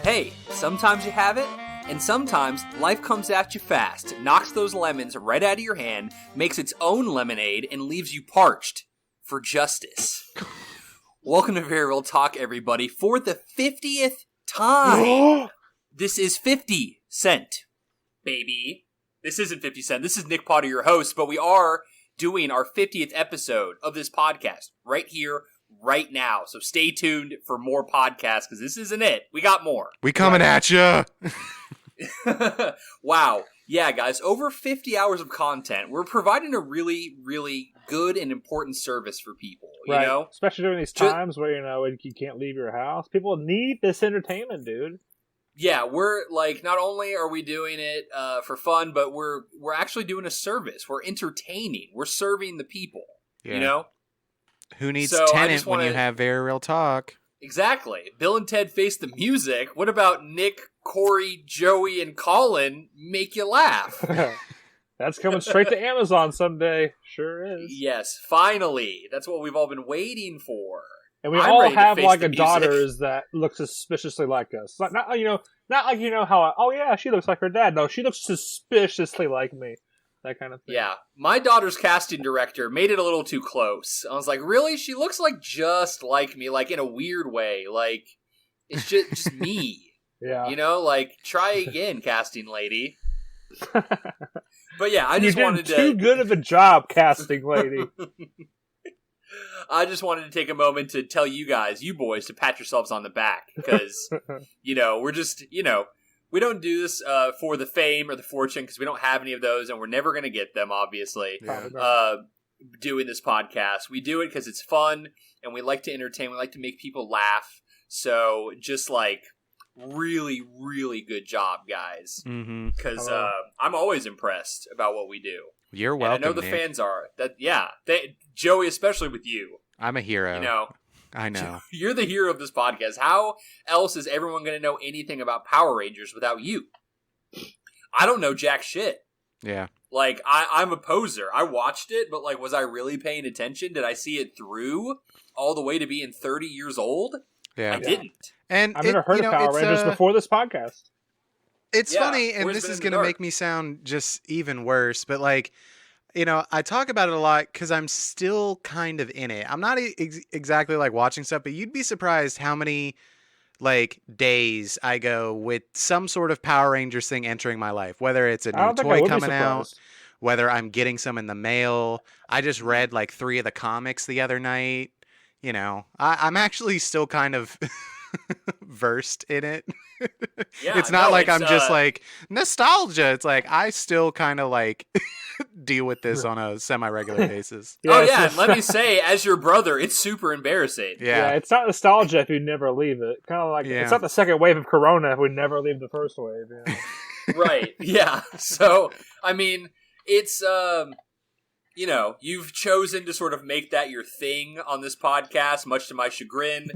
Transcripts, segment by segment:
Hey, sometimes you have it, and sometimes life comes at you fast, knocks those lemons right out of your hand, makes its own lemonade, and leaves you parched for justice. Welcome to VRTalk, everybody, for the 50th time. This is 50 Cent, baby. This isn't 50 Cent. This is Nick Potter, your host, but we are doing our 50th episode of this podcast right here, right now. So stay tuned for more podcasts, because this isn't it. We got more. We coming at ya. Wow. Yeah, guys, over 50 hours of content. We're providing a really, really good and important service for people, you know? Especially during these times where, when you can't leave your house. People need this entertainment, dude. Yeah, we're like, not only are we doing it for fun, but we're actually doing a service. We're entertaining. We're serving the people, you know? Who needs Tenant when you have Very Real Talk? Exactly. Bill and Ted Face the Music. What about Nick, Corey, Joey, and Colin make you laugh? That's coming straight to Amazon someday. Sure is. Yes, finally. That's what we've all been waiting for. And we all have like a daughters that look suspiciously like us. Like not like how oh yeah, she looks like her dad. No, she looks suspiciously like me. That kind of thing. Yeah. My daughter's casting director made it a little too close. I was like, really? She looks like just like me, like in a weird way. Like, it's just me. Yeah. Like, try again, casting lady. But yeah, I just wanted to... too good of a job, casting lady. I just wanted to take a moment to tell you guys, you boys, to pat yourselves on the back. Because, we're just, we don't do this for the fame or the fortune, because we don't have any of those, and we're never going to get them, obviously, doing this podcast. We do it because it's fun, and we like to entertain. We like to make people laugh. So just like, really, really good job, guys. Because I'm always impressed about what we do. You're welcome, and I know the Nick. fans are. Joey, especially with you. I'm a hero. I know. You're the hero of this podcast. How else is everyone going to know anything about Power Rangers without you? I don't know jack shit. Yeah. Like, I'm a poser. I watched it, but, like, was I really paying attention? Did I see it through all the way to being 30 years old? Yeah. I didn't. And I've never heard of Power Rangers before this podcast. It's funny, and this is going to make me sound just even worse, but, like, I talk about it a lot because I'm still kind of in it. I'm not exactly like watching stuff, but you'd be surprised how many like days I go with some sort of Power Rangers thing entering my life, whether it's a new toy coming out, whether I'm getting some in the mail. I just read like 3 of the comics the other night. I'm actually still kind of versed in it. Yeah, it's not I'm just like nostalgia. It's like I still kind of like deal with this on a semi-regular basis. And let me say, as your brother, it's super embarrassing. Yeah, it's not nostalgia if you never leave it. Kind of like it's not the second wave of Corona if we never leave the first wave. Right. Yeah. So I mean, it's you've chosen to sort of make that your thing on this podcast, much to my chagrin.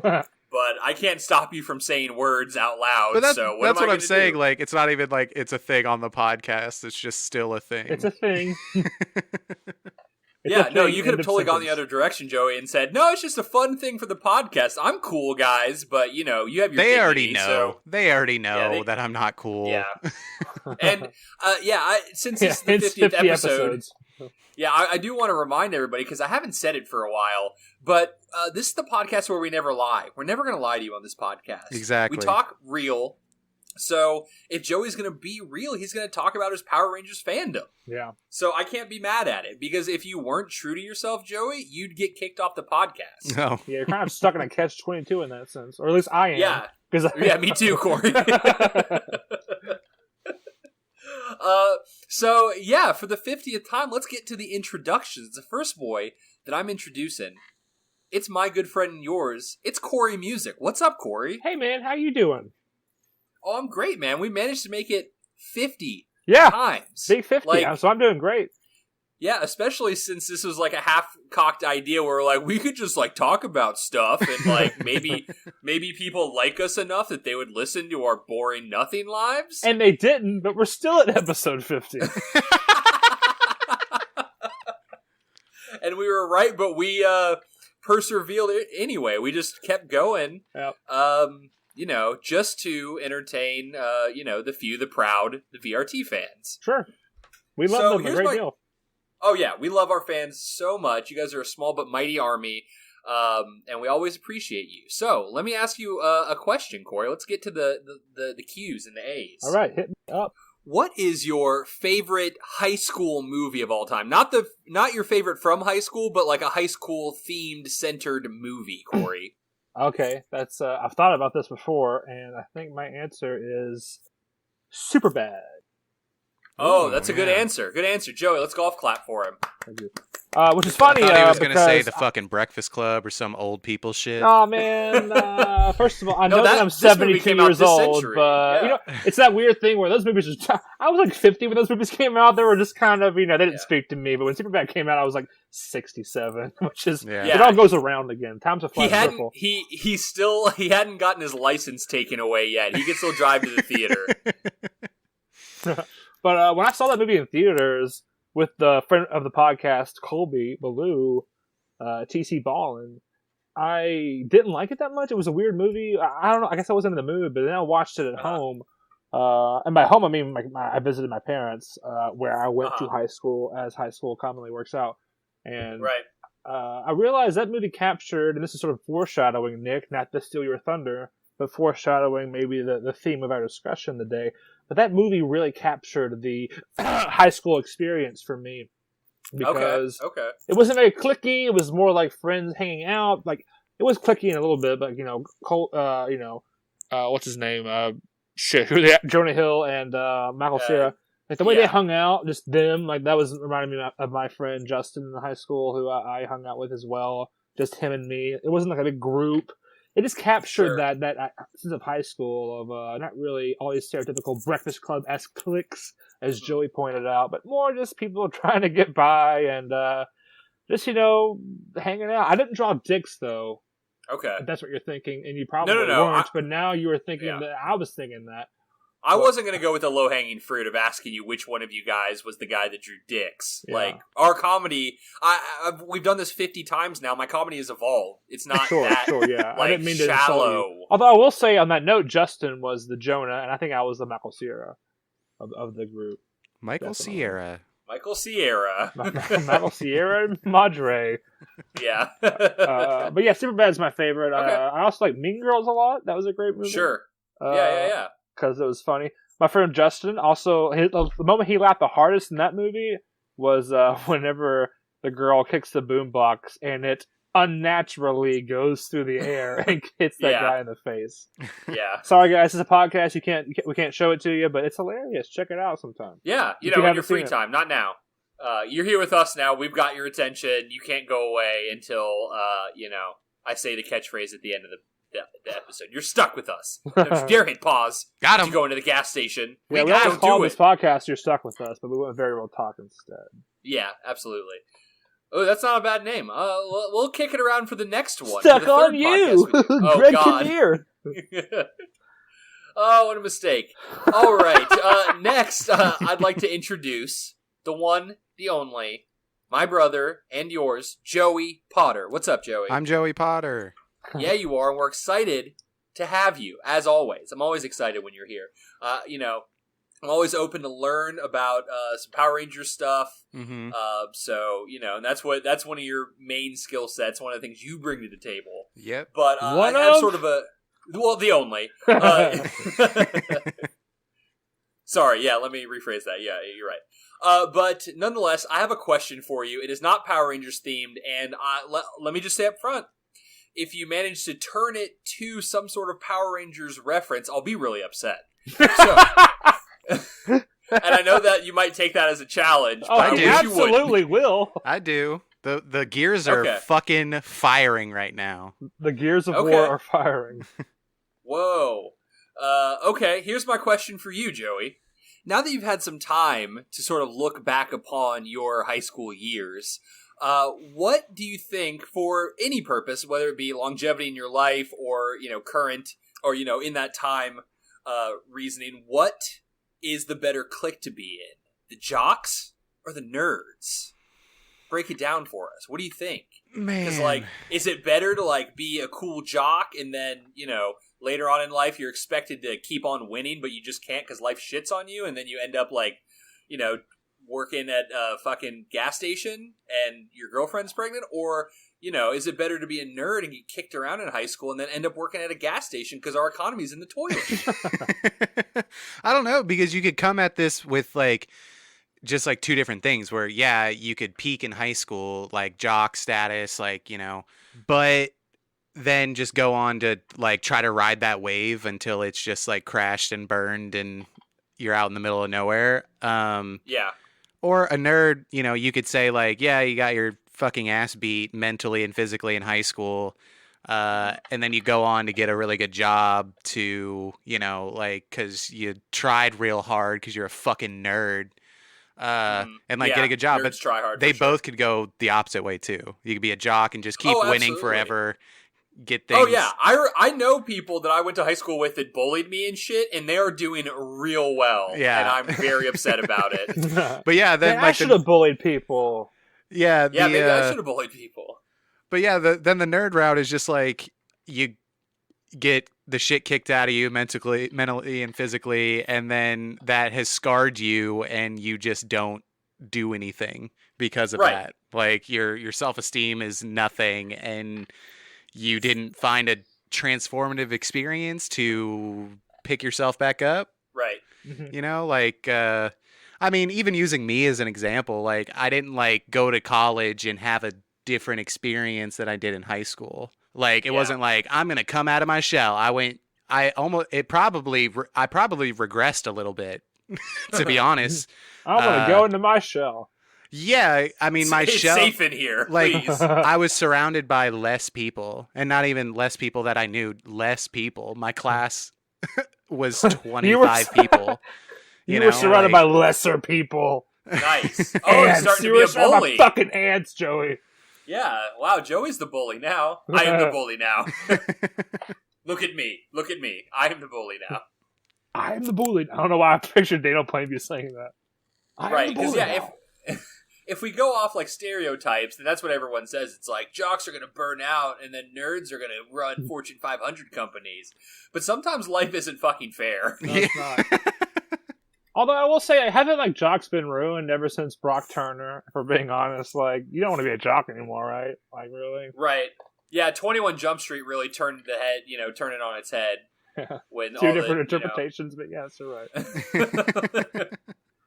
But I can't stop you from saying words out loud. But that's what I'm saying. Do? Like, it's not even like it's a thing on the podcast. It's just still a thing. It's a thing. You could have totally gone the other direction, Joey, and said, "No, it's just a fun thing for the podcast. I'm cool, guys." But you have your. They already know. So... They already know that I'm not cool. Yeah. And since it's the 50th episode. Yeah, I do want to remind everybody, because I haven't said it for a while, but this is the podcast where we never lie. We're never going to lie to you on this podcast. Exactly. We talk real. So if Joey's going to be real, he's going to talk about his Power Rangers fandom. Yeah. So I can't be mad at it, because if you weren't true to yourself, Joey, you'd get kicked off the podcast. No. Yeah, you're kind of stuck in a catch-22 in that sense. Or at least I am. Yeah. Yeah, me too, Corey. For the 50th time, let's get to the introductions. The first boy that I'm introducing, it's my good friend and yours. It's Corey Music. What's up, Corey? Hey, man. How you doing? Oh, I'm great, man. We managed to make it 50 times. Big 50, so I'm doing great. Yeah, especially since this was like a half-cocked idea where like we could just like talk about stuff and like maybe people like us enough that they would listen to our boring nothing lives. And they didn't, but we're still at episode 50. And we were right, but we persevered anyway. We just kept going. Yep. just to entertain, the few, the proud, the VRT fans. Sure. We love them a great deal. Oh, yeah. We love our fans so much. You guys are a small but mighty army, and we always appreciate you. So, let me ask you a question, Corey. Let's get to the Q's and the A's. All right, hit me up. What is your favorite high school movie of all time? Not your favorite from high school, but like a high school themed centered movie, Corey. Okay, that's I've thought about this before, and I think my answer is Superbad. Oh, that's a good answer. Good answer, Joey. Let's golf clap for him. Thank you. Which is funny. I thought he was going to say the fucking Breakfast Club or some old people shit. Oh man! First of all, I know that I'm 72 years old, but it's that weird thing where those movies just. I was like 50 when those movies came out. They were just kind of, they didn't speak to me. But when Superbad came out, I was like 67, which is it all goes around again. Time's a flat circle. He hadn't gotten his license taken away yet. He can still drive to the theater. But when I saw that movie in theaters with the friend of the podcast, Colby Ballou, TC Ballin, I didn't like it that much. It was a weird movie. I don't know. I guess I wasn't in the mood, but then I watched it at home. And by home, I mean I visited my parents, where I went to high school, as high school commonly works out. And I realized that movie captured, and this is sort of foreshadowing, Nick, not to steal your thunder, but foreshadowing maybe the theme of our discussion today. But that movie really captured the high school experience for me, because it wasn't very cliquey. It was more like friends hanging out. Like, it was cliquey in a little bit, but what's his name? Jonah Hill and Michael Cera. Like the way they hung out, just them. Like that was reminding me of my friend Justin in high school, who I hung out with as well. Just him and me. It wasn't like a big group. It just captured that sense of high school of not really all these stereotypical Breakfast Club-esque cliques, as Joey pointed out, but more just people trying to get by and just hanging out. I didn't draw dicks though. Okay, if that's what you're thinking, and you probably weren't. But now you were thinking that I was thinking that. I wasn't going to go with the low-hanging fruit of asking you which one of you guys was the guy that drew dicks. Yeah. Like, our comedy, we've done this 50 times now. My comedy has evolved. It's not I didn't mean to shallow. Although I will say, on that note, Justin was the Jonah, and I think I was the Michael Cera of the group. Michael Cera. Michael Cera Madre. Yeah. But yeah, Superbad's my favorite. Okay. I also like Mean Girls a lot. That was a great movie. Sure. Yeah. Because it was funny. My friend Justin also, the moment he laughed the hardest in that movie was whenever the girl kicks the boombox and it unnaturally goes through the air and hits that guy in the face. Yeah. Sorry guys, this is a podcast. We can't show it to you, but it's hilarious. Check it out sometime. Yeah, in your free time, not now. You're here with us now. We've got your attention. You can't go away until I say the catchphrase at the end of the episode. You're stuck with us. Don't you dare hit pause. Got him. To go into the gas station. Yeah, we don't call this podcast You're Stuck With Us, but we went Very Real Talk instead. Yeah, absolutely. Oh, that's not a bad name. We'll kick it around for the next one. Stuck on you! Greg Kinnear! Oh, what a mistake. All right. Next, I'd like to introduce the one, the only, my brother and yours, Joey Potter. What's up, Joey? I'm Joey Potter. Yeah, you are, and we're excited to have you, as always. I'm always excited when you're here. I'm always open to learn about some Power Rangers stuff. Mm-hmm. And that's one of your main skill sets, one of the things you bring to the table. Yep. But I have sort of the only. Sorry, yeah, let me rephrase that. Yeah, you're right. But nonetheless, I have a question for you. It is not Power Rangers themed, and let me just say up front, if you manage to turn it to some sort of Power Rangers reference, I'll be really upset. So, and I know that you might take that as a challenge. Oh, I absolutely will. I do. The gears are fucking firing right now. The gears of war are firing. Whoa. Okay, here's my question for you, Joey. Now that you've had some time to sort of look back upon your high school years, what do you think, for any purpose, whether it be longevity in your life or, current or, in that time reasoning, what is the better clique to be in? The jocks or the nerds? Break it down for us. What do you think? Man. Because, is it better to, be a cool jock and then, later on in life, you're expected to keep on winning, but you just can't because life shits on you, and then you end up like, working at a fucking gas station and your girlfriend's pregnant? Or, is it better to be a nerd and get kicked around in high school and then end up working at a gas station because our economy's in the toilet? I don't know, because you could come at this with like just like two different things where, yeah, you could peak in high school, like jock status, like, but then just go on to like try to ride that wave until it's just like crashed and burned and you're out in the middle of nowhere. Yeah. Or a nerd, you could say like, yeah, you got your fucking ass beat mentally and physically in high school. And then you go on to get a really good job to, cause you tried real hard cause you're a fucking nerd. And like get a good job, but try hard they both could go the opposite way too. You could be a jock and just keep winning forever. Get things. Oh yeah, I know people that I went to high school with that bullied me and shit, and they are doing real well. Yeah, and I'm very upset about it. But yeah, then I should have bullied people. Yeah, maybe I should have bullied people. But yeah, then the nerd route is just like you get the shit kicked out of you mentally and physically, and then that has scarred you, and you just don't do anything because of that. Like your self-esteem is nothing, and you didn't find a transformative experience to pick yourself back up. Right. I mean, even using me as an example, like I didn't like go to college and have a different experience than I did in high school. Like it wasn't like I'm going to come out of my shell. I probably regressed a little bit, to be honest. I'm going to go into my shell. Yeah, I mean, my shell. It's safe in here, please. I was surrounded by less people, and not even less people that I knew. Less people. My class was 25 people. You were surrounded by lesser people. Nice. Oh, you're starting to be a bully. Fucking ants, Joey. Yeah. Wow, Joey's the bully now. I am the bully now. Look at me. I am the bully now. I am the bully. I don't know why I pictured Daniel Plainview saying that. Right, because if we go off like stereotypes, then that's what everyone says. It's like jocks are going to burn out and then nerds are going to run Fortune 500 companies. But sometimes life isn't fucking fair. No, it's not. Although I will say, haven't like jocks been ruined ever since Brock Turner, if we're being honest? Like, you don't want to be a jock anymore, right? Like, really? Right. Yeah, 21 Jump Street really turned it on its head. Yeah. When Two different interpretations, but yes, you're right.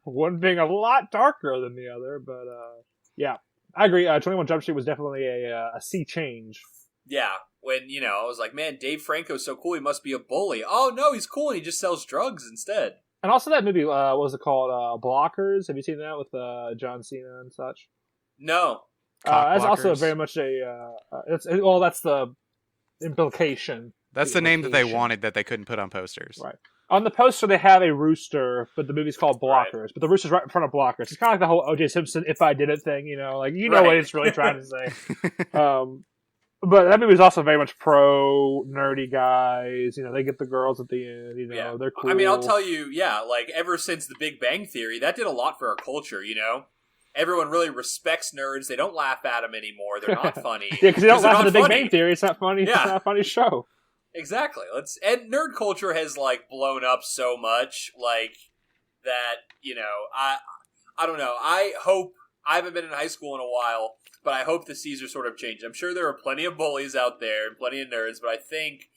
One being a lot darker than the other, but yeah, I agree. 21 Jump Street was definitely a sea change. Yeah, when I was like, man, Dave Franco's so cool, he must be a bully. Oh no, he's cool and he just sells drugs instead. And also that movie, what was it called? Blockers. Have you seen that with John Cena and such? No. That's also very much that's the implication. That's the name that they wanted that they couldn't put on posters. Right. On the poster, they have a rooster, but the movie's called Blockers. Right. But the rooster's right in front of Blockers. It's kind of like the whole O.J. Simpson "If I Did It" thing, know what it's really trying to say. But that movie is also very much pro nerdy guys. They get the girls at the end. They're cool. I mean, I'll tell you, like ever since The Big Bang Theory, that did a lot for our culture. Everyone really respects nerds. They don't laugh at them anymore. They're not funny. Yeah, because they don't laugh at The Big Bang Theory. It's not funny. Yeah. It's not a funny show. Exactly. And nerd culture has like blown up so much, like that. I don't know. I haven't been in high school in a while, but I hope the seas are sort of changed. I'm sure there are plenty of bullies out there and plenty of nerds, but I think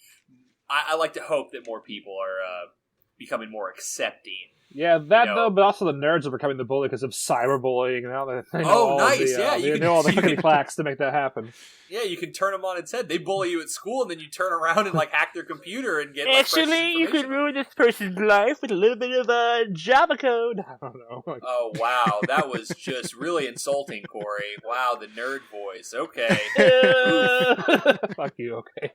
I like to hope that more people are becoming more accepting. Yeah, though, but also the nerds are becoming the bully because of cyberbullying. They know nice. They know all the clickety clacks to make that happen. Yeah, you can turn them on its head. They bully you at school, and then you turn around and hack their computer and get. Actually, you can ruin this person's life with a little bit of Java code. I don't know. Oh wow, that was just really insulting, Corey. Wow, the nerd voice. Okay. Fuck you. Okay.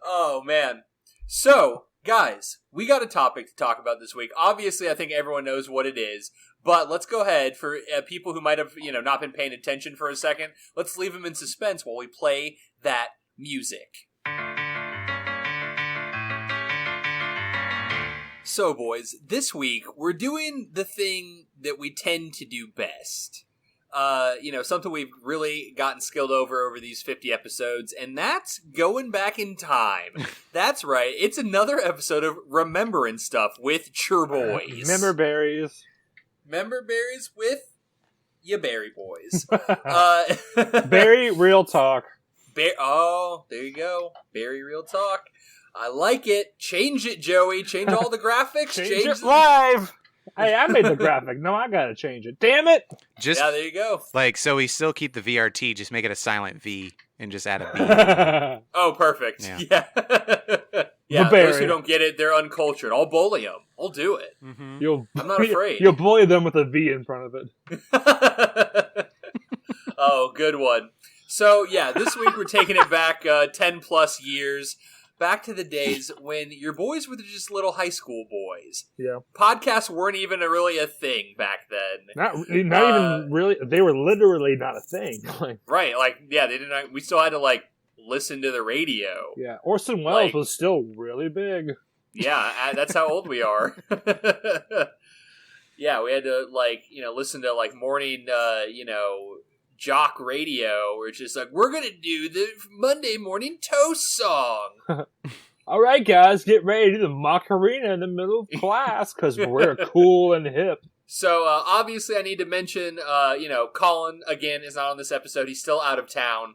Oh man. So. Guys, we got a topic to talk about this week. Obviously, I think everyone knows what it is, but let's go ahead for people who might have, not been paying attention for a second. Let's leave them in suspense while we play that music. So, boys, this week we're doing the thing that we tend to do best. something we've really gotten skilled over these 50 episodes, and that's going back in time. That's right. It's another episode of Remembering Stuff with your boys. Member berries with ya Berry Boys. Berry Real Talk. There you go. Berry Real Talk. I like it. Change it, Joey. Change all the graphics. Change it live. Hey, I made the graphic. No, I gotta change it. Damn it! There you go. So we still keep the VRT, just make it a silent V and just add a B. Oh, perfect. Yeah. Those who don't get it, they're uncultured. I'll bully them. I'll do it. Mm-hmm. I'm not afraid. You'll bully them with a V in front of it. Oh, good one. So, this week we're taking it back 10 plus years. Back to the days when your boys were just little high school boys. Yeah. Podcasts weren't even really a thing back then. Not even really. They were literally not a thing. Right. They didn't. We still had to listen to the radio. Yeah. Orson Welles was still really big. Yeah. That's how old we are. Yeah. We had to listen to morning, jock radio, where it's just we're gonna do the Monday morning toast song. All right, guys, get ready to do the Macarena in the middle of class because we're cool and hip. So obviously, I need to mention, Colin again is not on this episode. He's still out of town,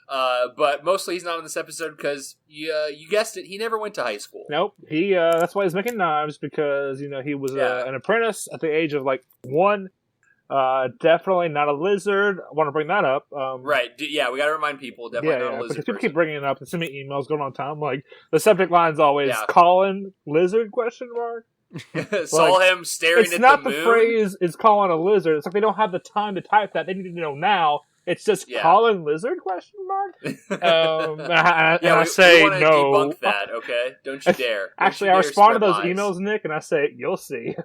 but mostly he's not on this episode because you guessed it, he never went to high school. Nope, he. That's why he's making knives because he was an apprentice at the age of 1. Definitely not a lizard. I want to bring that up. Right. We got to remind people. Definitely not a lizard. Because people keep bringing it up and sending me emails going on time. The subject line's always Colin lizard ? Saw him staring at the moon. It's not the phrase is Colin a lizard. It's they don't have the time to type that. They need to know now. It's just Colin lizard ? I say we want to no. Debunk that, okay? Don't you dare. Actually, I respond to those emails, Nick, and I say you'll see.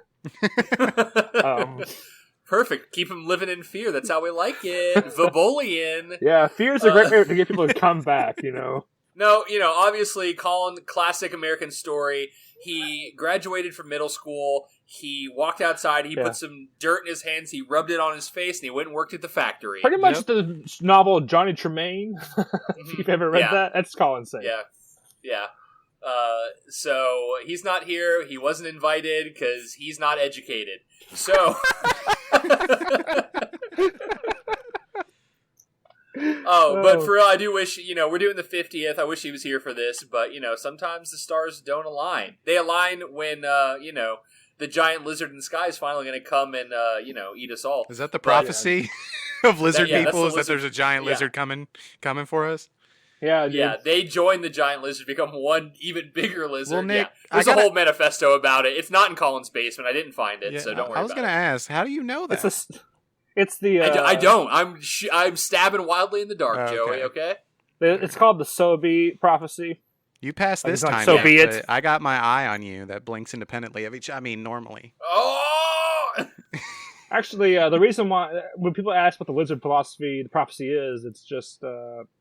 Perfect. Keep him living in fear. That's how we like it. Vibolian. Yeah, fear's a great way to get people to come back, No, obviously, Colin, classic American story. He graduated from middle school. He walked outside. He put some dirt in his hands. He rubbed it on his face, and he went and worked at the factory. Pretty much the novel Johnny Tremaine. If you've ever read that, that's Colin's saying. Yeah. So he's not here. He wasn't invited because he's not educated. So... but for real, I do wish, we're doing the 50th. I wish he was here for this, but, sometimes the stars don't align. They align when, the giant lizard in the sky is finally going to come and, eat us all. Is that the prophecy of lizard people? Is that there's a giant lizard coming for us? Yeah, dude. Yeah, they join the giant lizard, become one even bigger lizard. Well, Nick, there's a whole manifesto about it. It's not in Colin's basement. I didn't find it, so don't worry about it. I was going to ask, how do you know that? It's the... I don't. I'm stabbing wildly in the dark, Joey, okay? It's called the Sobe prophecy. You passed this time, so be it. I got my eye on you that blinks independently of each... normally. Oh! Actually, the reason why, when people ask what the lizard philosophy, the prophecy is, it's just,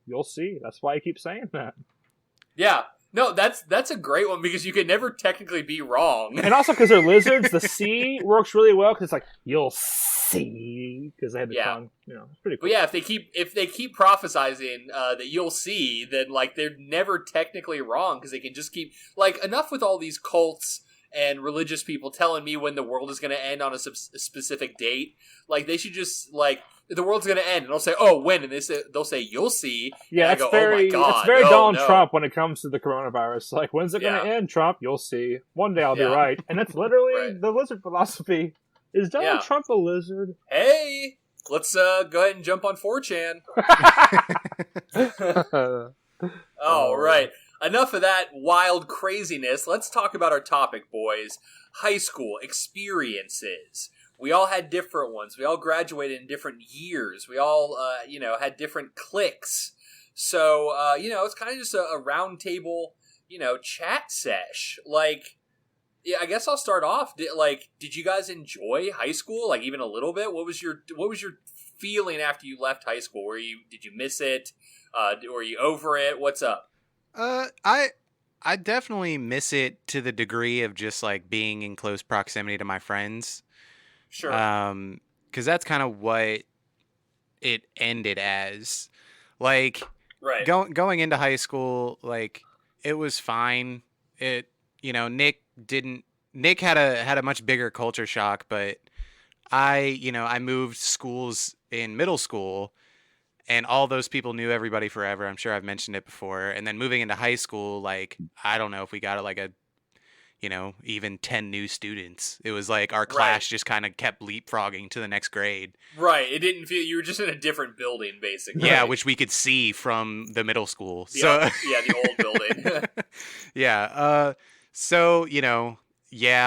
you'll see. That's why I keep saying that. Yeah. No, that's a great one because you can never technically be wrong. And also because they're lizards, the C works really well because it's you'll see, because they have the tongue. It's pretty cool. But yeah, if they keep prophesizing that you'll see, then they're never technically wrong because they can just keep, enough with all these cults and religious people telling me when the world is going to end on a specific date. They should just, the world's going to end, and they'll say, oh, when? And they'll say, you'll see. Yeah, and I go, oh my God. It's very Donald Trump when it comes to the coronavirus. When's it going to end, Trump? You'll see. One day I'll be right. And that's literally the lizard philosophy. Is Donald Trump a lizard? Hey! Let's go ahead and jump on 4chan. All right. Enough of that wild craziness. Let's talk about our topic, boys. High school experiences. We all had different ones. We all graduated in different years. We all, had different cliques. So, it's kind of just a round table, chat sesh. I guess I'll start off. Did you guys enjoy high school? Even a little bit? What was your feeling after you left high school? Did you miss it? Were you over it? What's up? I definitely miss it to the degree of just being in close proximity to my friends. Sure. 'Cause that's kind of what it ended as. Like, right. Going into high school, like, it was fine. Nick had a much bigger culture shock, but I moved schools in middle school, and all those people knew everybody forever. I'm sure I've mentioned it before. And then moving into high school, like, I don't know if we got like even 10 new students. It was like our class just kind of kept leapfrogging to the next grade. Right. It didn't feel, you were just in a different building, basically. Yeah, which we could see from the middle school. The old building. Yeah.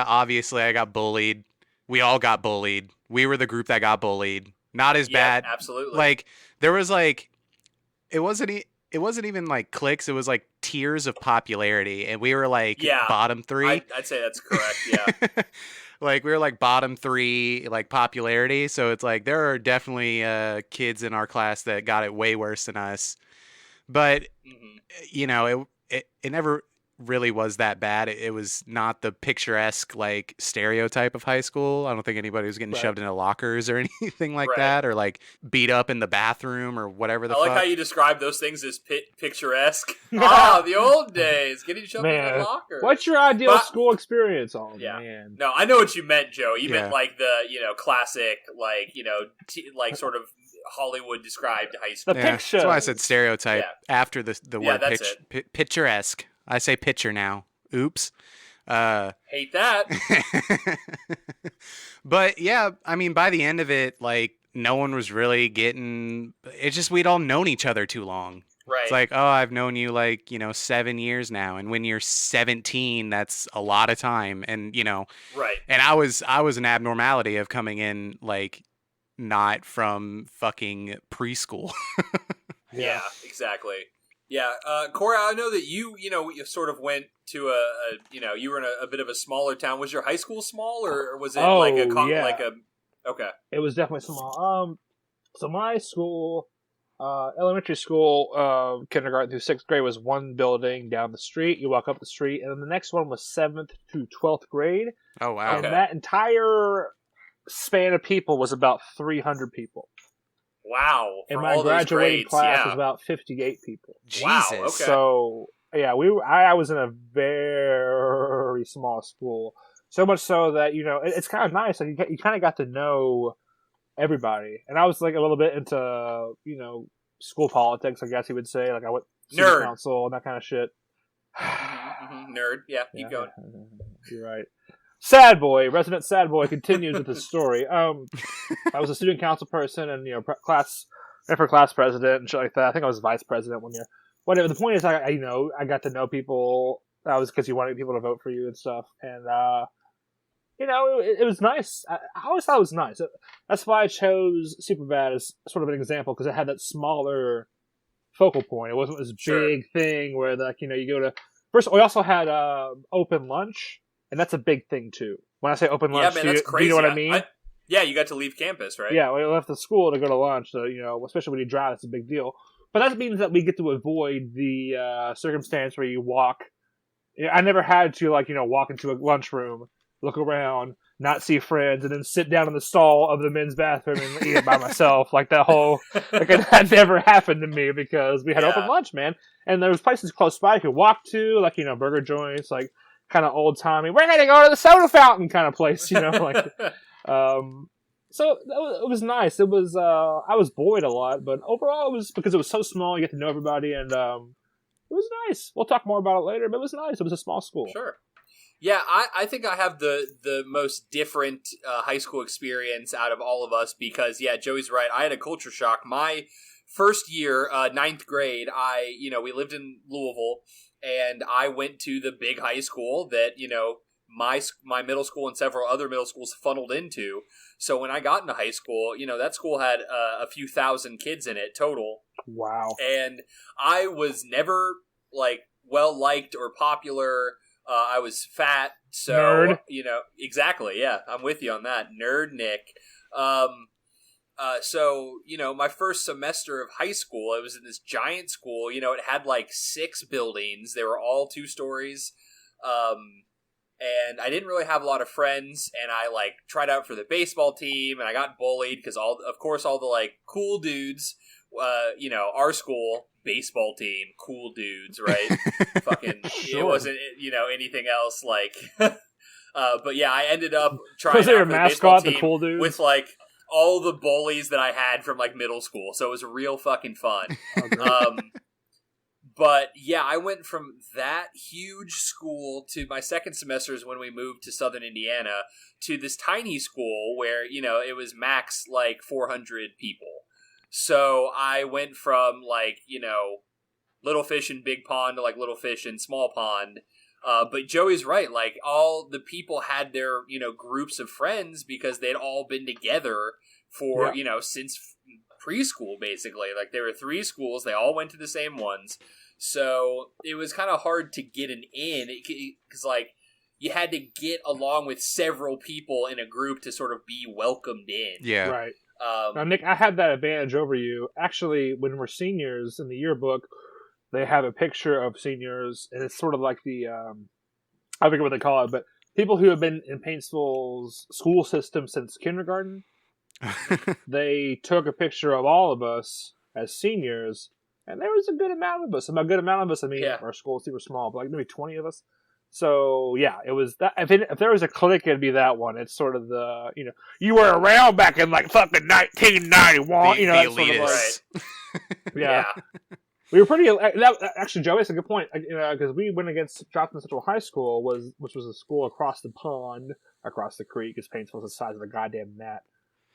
Obviously I got bullied. We all got bullied. We were the group that got bullied. Not as bad. Absolutely. Like, there was like, it wasn't even like cliques. It was like tiers of popularity, and we were like bottom 3. I'd say that's correct. Yeah. Like, we were like bottom 3, like, popularity. So it's like there are definitely kids in our class that got it way worse than us. But it never really was that bad. It was not the picturesque, like, stereotype of high school. I don't think anybody was getting shoved into lockers or anything like that, or like beat up in the bathroom or whatever the fuck. I like how you describe those things as picturesque. The old days, getting shoved in a locker. What's your ideal school experience? Oh, man. No, I know what you meant, Joe. You meant like the, classic, like, like sort of Hollywood described high school. The picture. That's why I said stereotype after the word picturesque. I say picture now. Oops. Hate that. But yeah, I mean, by the end of it, like, no one was really getting. It's just we'd all known each other too long. Right. It's like, oh, I've known you like 7 years now, and when you're 17, that's a lot of time, and Right. And I was an abnormality of coming in like not from fucking preschool. Yeah, exactly. Yeah, Corey, I know that you sort of went to you were in a bit of a smaller town. Was your high school small, or was it okay? It was definitely small. So my school, elementary school, kindergarten through 6th grade was one building down the street. You walk up the street, and then the next one was 7th to 12th grade. Oh, wow. And that entire span of people was about 300 people. Wow. And my graduating class was about 58 people. Jesus. Wow, okay. So, yeah, I was in a very small school. So much so that, it's kind of nice. Like, you kind of got to know everybody. And I was, like, a little bit into, school politics, I guess you would say. Like, I went to student council and that kind of shit. Nerd. Yeah, keep going. You're right. Sad boy, resident sad boy continues with his story. I was a student council person and, ran for class president and shit like that. I think I was vice president one year. Whatever. The point is, I got to know people. That was because you wanted people to vote for you and stuff. And, it was nice. I always thought it was nice. That's why I chose Superbad as sort of an example, because it had that smaller focal point. It wasn't this big thing where, like, you go to... First, we also had open lunch. And that's a big thing, too. When I say open lunch, that's crazy. Do you know what I mean? You got to leave campus, right? Yeah, we left the school to go to lunch, so, especially when you drive, it's a big deal. But that means that we get to avoid the circumstance where you walk. I never had to, walk into a lunchroom, look around, not see friends, and then sit down in the stall of the men's bathroom and eat it by myself. That never happened to me because we had open lunch, man. And there was places close by you could walk to, burger joints, kind of old timey. We're gonna go to the soda fountain kind of place, So it was nice. It was I was bullied a lot, but overall it was because it was so small. You get to know everybody, and it was nice. We'll talk more about it later, but it was nice. It was a small school. Sure. Yeah, I think I have the most different high school experience out of all of us because Joey's right. I had a culture shock. My first year, 9th grade, we lived in Louisville. And I went to the big high school that, my middle school and several other middle schools funneled into. So when I got into high school, that school had a few thousand kids in it total. Wow. And I was never, well-liked or popular. I was fat. So, Nerd. Exactly. Yeah, I'm with you on that. Nerd Nick. So, my first semester of high school, it was in this giant school. It had 6 buildings. They were all 2 stories. and I didn't really have a lot of friends, and I like tried out for the baseball team, and I got bullied because all the like cool dudes, our school baseball team, cool dudes, right? Fucking, Sure. It wasn't anything else like. But yeah, I ended up trying out was for the baseball mascot, team the cool dudes? with like all the bullies that I had from like middle school, so it was real fucking fun. But yeah, I went from that huge school to my second semester is when we moved to Southern Indiana to this tiny school where, it was max like 400 people. So I went from like, little fish in big pond to like little fish in small pond. But Joey's right. Like all the people had their, groups of friends because they'd all been together for, since preschool, basically. Like there were 3 schools. They all went to the same ones. So it was kind of hard to get an in because like you had to get along with several people in a group to sort of be welcomed in. Yeah. Right. Now, Nick, I had that advantage over you. Actually, when we're seniors in the yearbook, they have a picture of seniors, and it's sort of like the, I forget what they call it, but people who have been in Paintsville's school system since kindergarten, they took a picture of all of us as seniors, and there was a good amount of us. And by a good amount of us, I mean, our school is super small, but like maybe 20 of us. So, yeah, it was that. If there was a clique, it'd be that one. It's sort of the, you were around back in like fucking 1991. The that's elitist. Sort of like, yeah. We were pretty. Actually, Joe, that's a good point. Because we went against Johnson Central High School, which was a school across the pond, across the creek. Because Paintsville's the size of a goddamn gnat.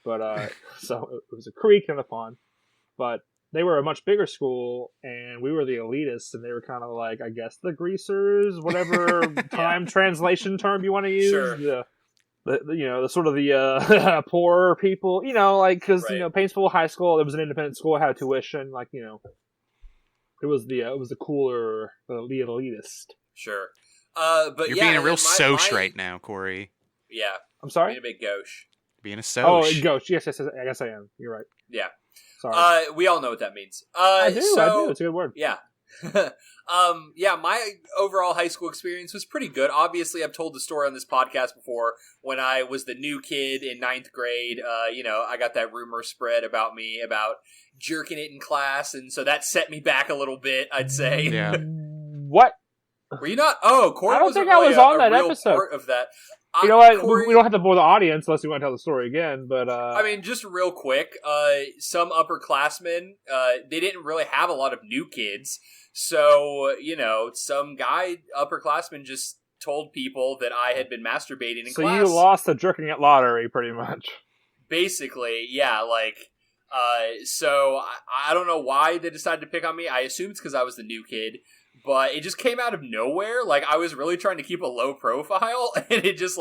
But so it was a creek and a pond. But they were a much bigger school, and we were the elitists, and they were kind of like, I guess, the greasers, whatever time translation term you want to use. Sure. The sort of the poorer people, because Paintsville High School, it was an independent school, had tuition, it was the cooler, the elitist. Sure. But you're being a real soch right now, Corey. Yeah. I'm sorry? Being a big gauche. Being a soch. Oh, gauche. Yes, I guess I am. You're right. Yeah. Sorry. We all know what that means. I do. It's a good word. Yeah. My overall high school experience was pretty good. Obviously, I've told the story on this podcast before. When I was the new kid in 9th grade, I got that rumor spread about me about jerking it in class, and so that set me back a little bit, I'd say. Yeah. What? Were you not? Oh, Corey I don't think I was on that episode. Part of that. You know what? Corey, we don't have to bore the audience unless you want to tell the story again. But I mean, just real quick, some upperclassmen, they didn't really have a lot of new kids, so some guy upperclassman just told people that I had been masturbating in class. So you lost the jerking at lottery, pretty much. Basically, yeah. So I don't know why they decided to pick on me. I assume it's because I was the new kid. But it just came out of nowhere. Like, I was really trying to keep a low profile, and it just,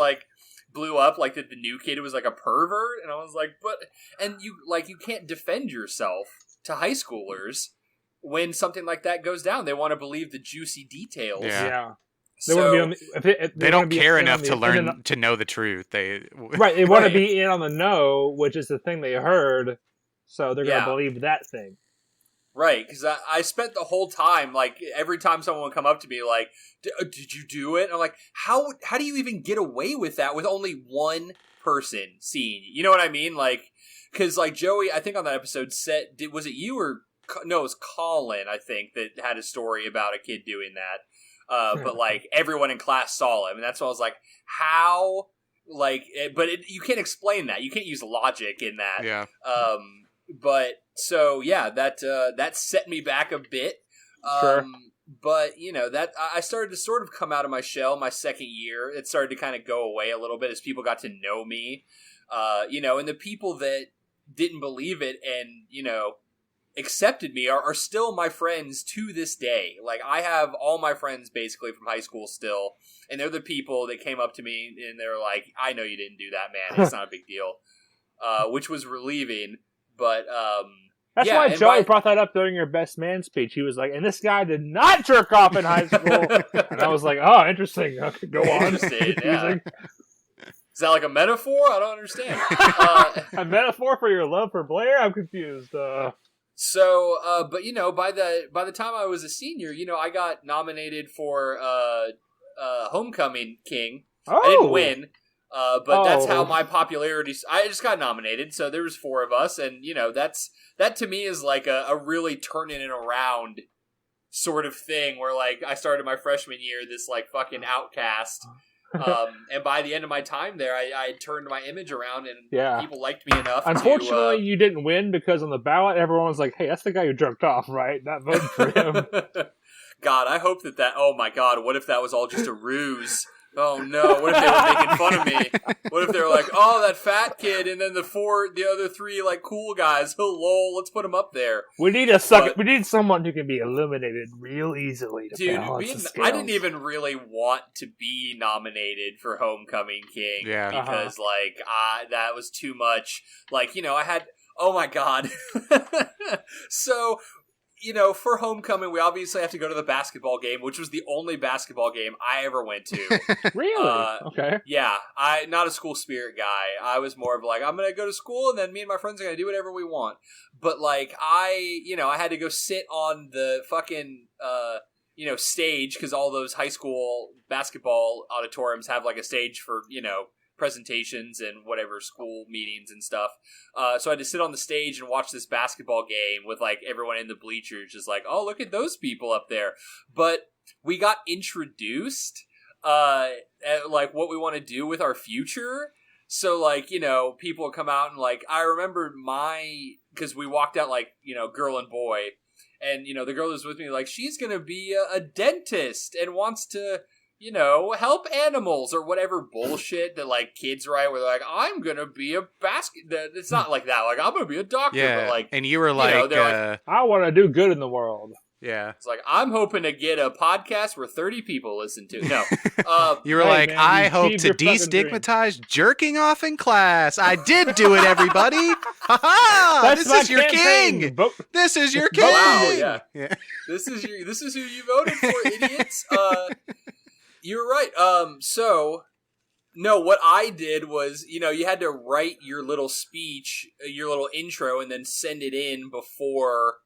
blew up, that the new kid was, a pervert. And I was like, and you can't defend yourself to high schoolers when something like that goes down. They want to believe the juicy details. Yeah. They want to be on they don't care enough to learn to know the truth. They want to be in on the know, which is the thing they heard, so they're going to believe that thing. Right, because I spent the whole time, every time someone would come up to me, did you do it? And I'm like, how do you even get away with that with only one person seeing you? You know what I mean? Because, Joey, I think on that episode said, was it you or, no, it was Colin, I think, that had a story about a kid doing that. But, everyone in class saw him, and that's why I was like, how, but you can't explain that. You can't use logic in that. Yeah. But so yeah, that set me back a bit. Sure. But that I started to sort of come out of my shell my second year. It started to kind of go away a little bit as people got to know me. And the people that didn't believe it and accepted me are still my friends to this day. I have all my friends basically from high school still, and they're the people that came up to me and they're like, "I know you didn't do that, man. It's not a big deal," which was relieving. But that's why Joey brought that up during your best man speech. He was like, and this guy did not jerk off in high school. And I was like, oh, interesting. Okay, go on. Interesting, yeah. Is that a metaphor? I don't understand. A metaphor for your love for Blair? I'm confused. So, but by the time I was a senior, I got nominated for Homecoming King. I didn't win, but that's how my popularity. I just got nominated, so there was 4 of us, and that to me is like a really turning it around sort of thing. Where like I started my freshman year, this like fucking outcast. And by the end of my time there, I turned my image around, and people liked me enough. Unfortunately, you didn't win because on the ballot, everyone was like, "Hey, that's the guy who jerked off, right? Not voting for him." God, I hope that. Oh my God, what if that was all just a ruse? Oh no, what if they were making fun of me? What if they were like, "Oh, that fat kid," and then the other 3 like cool guys. Oh lol, let's put them up there. We need we need someone who can be eliminated real easily. I didn't even really want to be nominated for Homecoming King because that was too much. Like I had. Oh my God. So. For homecoming, we obviously have to go to the basketball game, which was the only basketball game I ever went to. Really? Okay. Yeah, not a school spirit guy. I was more of like, I'm going to go to school, and then me and my friends are going to do whatever we want. But, like, I had to go sit on the fucking, stage, because all those high school basketball auditoriums have, like, a stage for, presentations and whatever school meetings and stuff. So I had to sit on the stage and watch this basketball game with like everyone in the bleachers just like, oh, look at those people up there. But we got introduced at like what we want to do with our future. So like, people come out and like, I remember because we walked out like, girl and boy. And, the girl who's with me, like, she's going to be a dentist and wants to, help animals or whatever bullshit that, like, kids write where they're like, I'm going to be a It's not like that. Like, I'm going to be a doctor. Yeah, but like, and you were like, I want to do good in the world. Yeah. It's like, I'm hoping to get a podcast where 30 people listen to. No. You were like, man, I hope to destigmatize jerking off in class. I did do it, everybody. Ha-ha! This is your king. This is your king. Wow, yeah. This is who you voted for, idiots. You're right. No, what I did was, you had to write your little speech, your little intro, and then send it in before,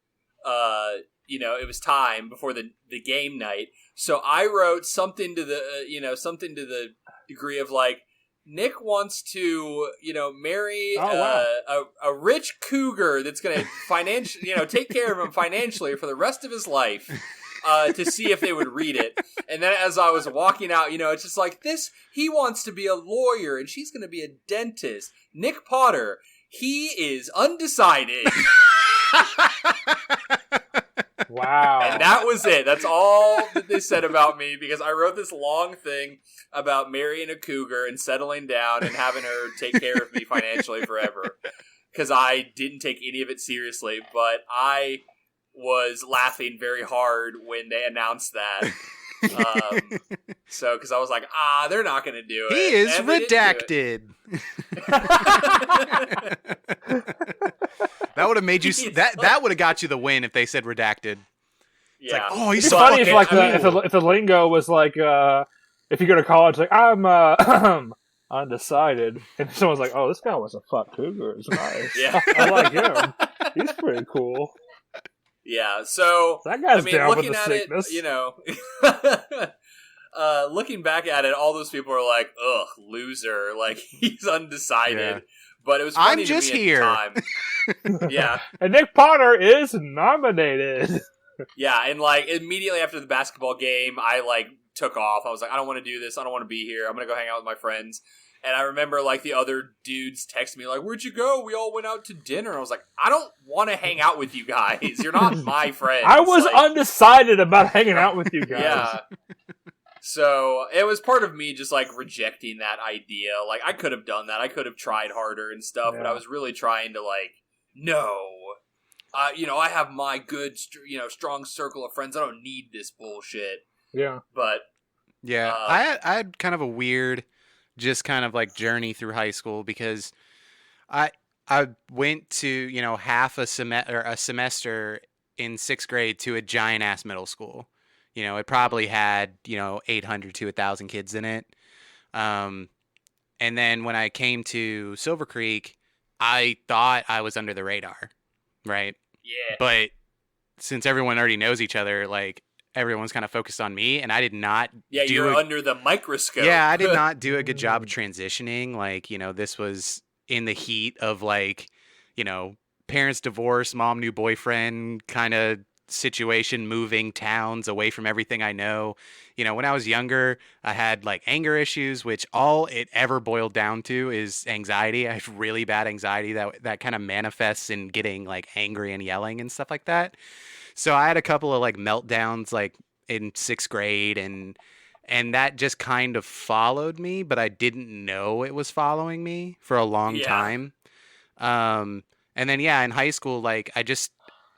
it was time before the game night. So I wrote something to the degree of like, Nick wants to, marry a rich cougar that's going to take care of him financially for the rest of his life. To see if they would read it. And then as I was walking out, it's just like this, he wants to be a lawyer and she's going to be a dentist. Nick Potter, he is undecided. Wow. And that was it. That's all that they said about me because I wrote this long thing about marrying a cougar and settling down and having her take care of me financially forever. Because I didn't take any of it seriously, but I was laughing very hard when they announced that. Because I was like, they're not going to do it. He is redacted. That would have made you. That would have got you the win if they said redacted. It's like, oh, he's so funny if like if the lingo was like, if you go to college, like I'm undecided, and someone's like, oh, this guy was a fuck cougar. It's nice. Yeah, I like him. He's pretty cool. Yeah, so that guy's down looking with the at sickness. It, looking back at it, all those people are like, "Ugh, loser!" Like he's undecided. Yeah. But it was funny to me at the time. Yeah, and Nick Potter is nominated. Yeah, and like immediately after the basketball game, I like took off. I was like, I don't want to do this. I don't want to be here. I'm gonna go hang out with my friends. And I remember, like, the other dudes texted me, like, where'd you go? We all went out to dinner. And I was like, I don't want to hang out with you guys. You're not my friends. I was undecided about hanging out with you guys. Yeah. So, it was part of me just, like, rejecting that idea. Like, I could have done that. I could have tried harder and stuff. Yeah. But I was really trying to, like, no. I have my good, strong circle of friends. I don't need this bullshit. Yeah. But. Yeah. I had kind of a weird just kind of like journey through high school because I went to, half a semester in 6th grade to a giant ass middle school. It probably had, 800 to 1,000 kids in it. And then when I came to Silver Creek, I thought I was under the radar, right? Yeah. But since everyone already knows each other, like everyone's kind of focused on me, and I did not. Yeah, you're under the microscope. Yeah, I did not do a good job of transitioning. Like, this was in the heat of like, parents divorce, mom new boyfriend kind of situation, moving towns away from everything I know. When I was younger, I had like anger issues, which all it ever boiled down to is anxiety. I have really bad anxiety that kind of manifests in getting like angry and yelling and stuff like that. So I had a couple of like meltdowns like in 6th grade, and that just kind of followed me, but I didn't know it was following me for a long time. And then in high school, like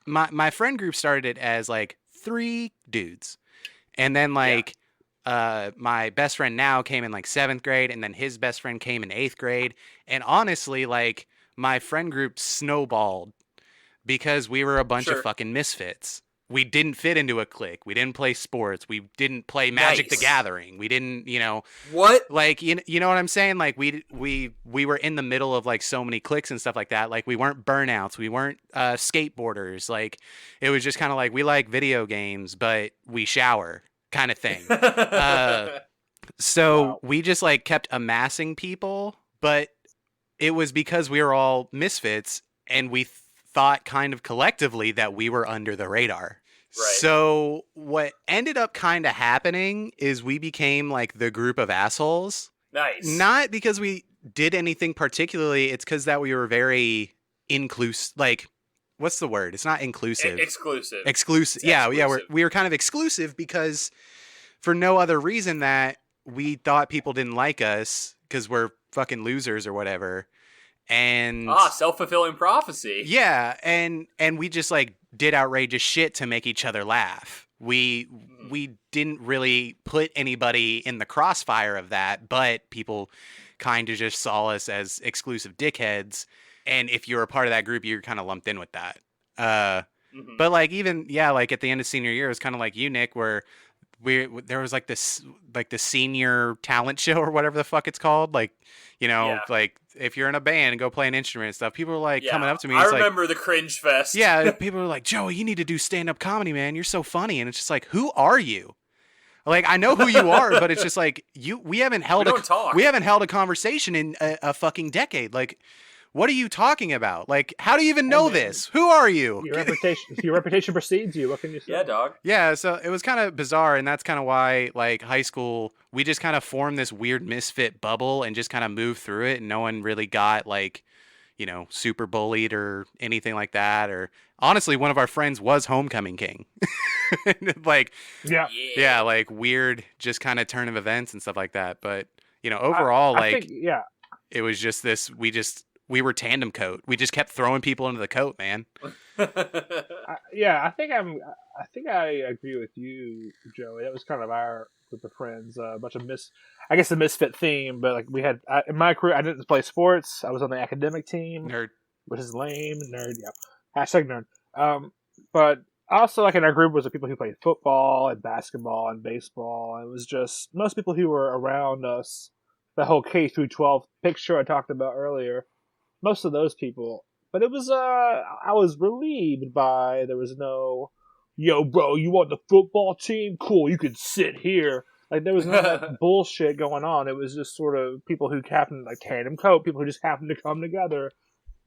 my friend group started as like 3 dudes. And then like my best friend now came in like 7th grade, and then his best friend came in 8th grade. And honestly, like my friend group snowballed because we were a bunch of fucking misfits. We didn't fit into a clique. We didn't play sports. We didn't play Magic the Gathering. We didn't, what? Like, you know what I'm saying? Like we were in the middle of like so many cliques and stuff like that. Like we weren't burnouts. We weren't skateboarders. Like it was just kind of like we like video games, but we shower kind of thing. So we just like kept amassing people, but it was because we were all misfits, and we thought kind of collectively that we were under the radar. Right. So what ended up kind of happening is we became like the group of assholes. Nice. Not because we did anything particularly. It's because that we were very inclusive. Like, what's the word? It's not inclusive. Exclusive. Exclusive. Yeah. We were kind of exclusive because for no other reason that we thought people didn't like us because we're fucking losers or whatever. And self-fulfilling prophecy. Yeah, and we just like did outrageous shit to make each other laugh. We didn't really put anybody in the crossfire of that, but people kind of just saw us as exclusive dickheads. And if you're a part of that group, you're kind of lumped in with that. But like even like at the end of senior year, it was kind of like you, Nick, where there was like this like the senior talent show or whatever the fuck it's called, like like if you're in a band and go play an instrument and stuff, people were like coming up to me. I remember the cringe fest. Yeah, people were like, Joey, you need to do stand-up comedy, man. You're so funny. And it's just like, who are you? Like, I know who you are, but it's just like we haven't held a conversation in a fucking decade. Like, what are you talking about? Like, how do you even know this? Who are you? Your reputation precedes you. What can you say? Yeah, dog. Yeah, so it was kind of bizarre, and that's kind of why, like, high school, we just kind of formed this weird misfit bubble and just kind of moved through it, and no one really got, like, super bullied or anything like that. Or honestly, one of our friends was homecoming king. Like, yeah, like weird, just kind of turn of events and stuff like that. But overall, I think, it was just this. We were tandem coat. We just kept throwing people into the coat, man. I think I agree with you, Joey. That was kind of our group of friends. A bunch of the misfit theme, but like we had in my career, I didn't play sports. I was on the academic team, nerd, which is lame. Nerd, yeah. #nerd. But also, like in our group was the people who played football and basketball and baseball. It was just most people who were around us. The whole K through 12 picture I talked about earlier. Most of those people. But it was, I was relieved by, there was no, yo, bro, you want the football team? Cool, you can sit here. Like, there was none of that bullshit going on. It was just sort of people who happened, like tandem coat, people who just happened to come together.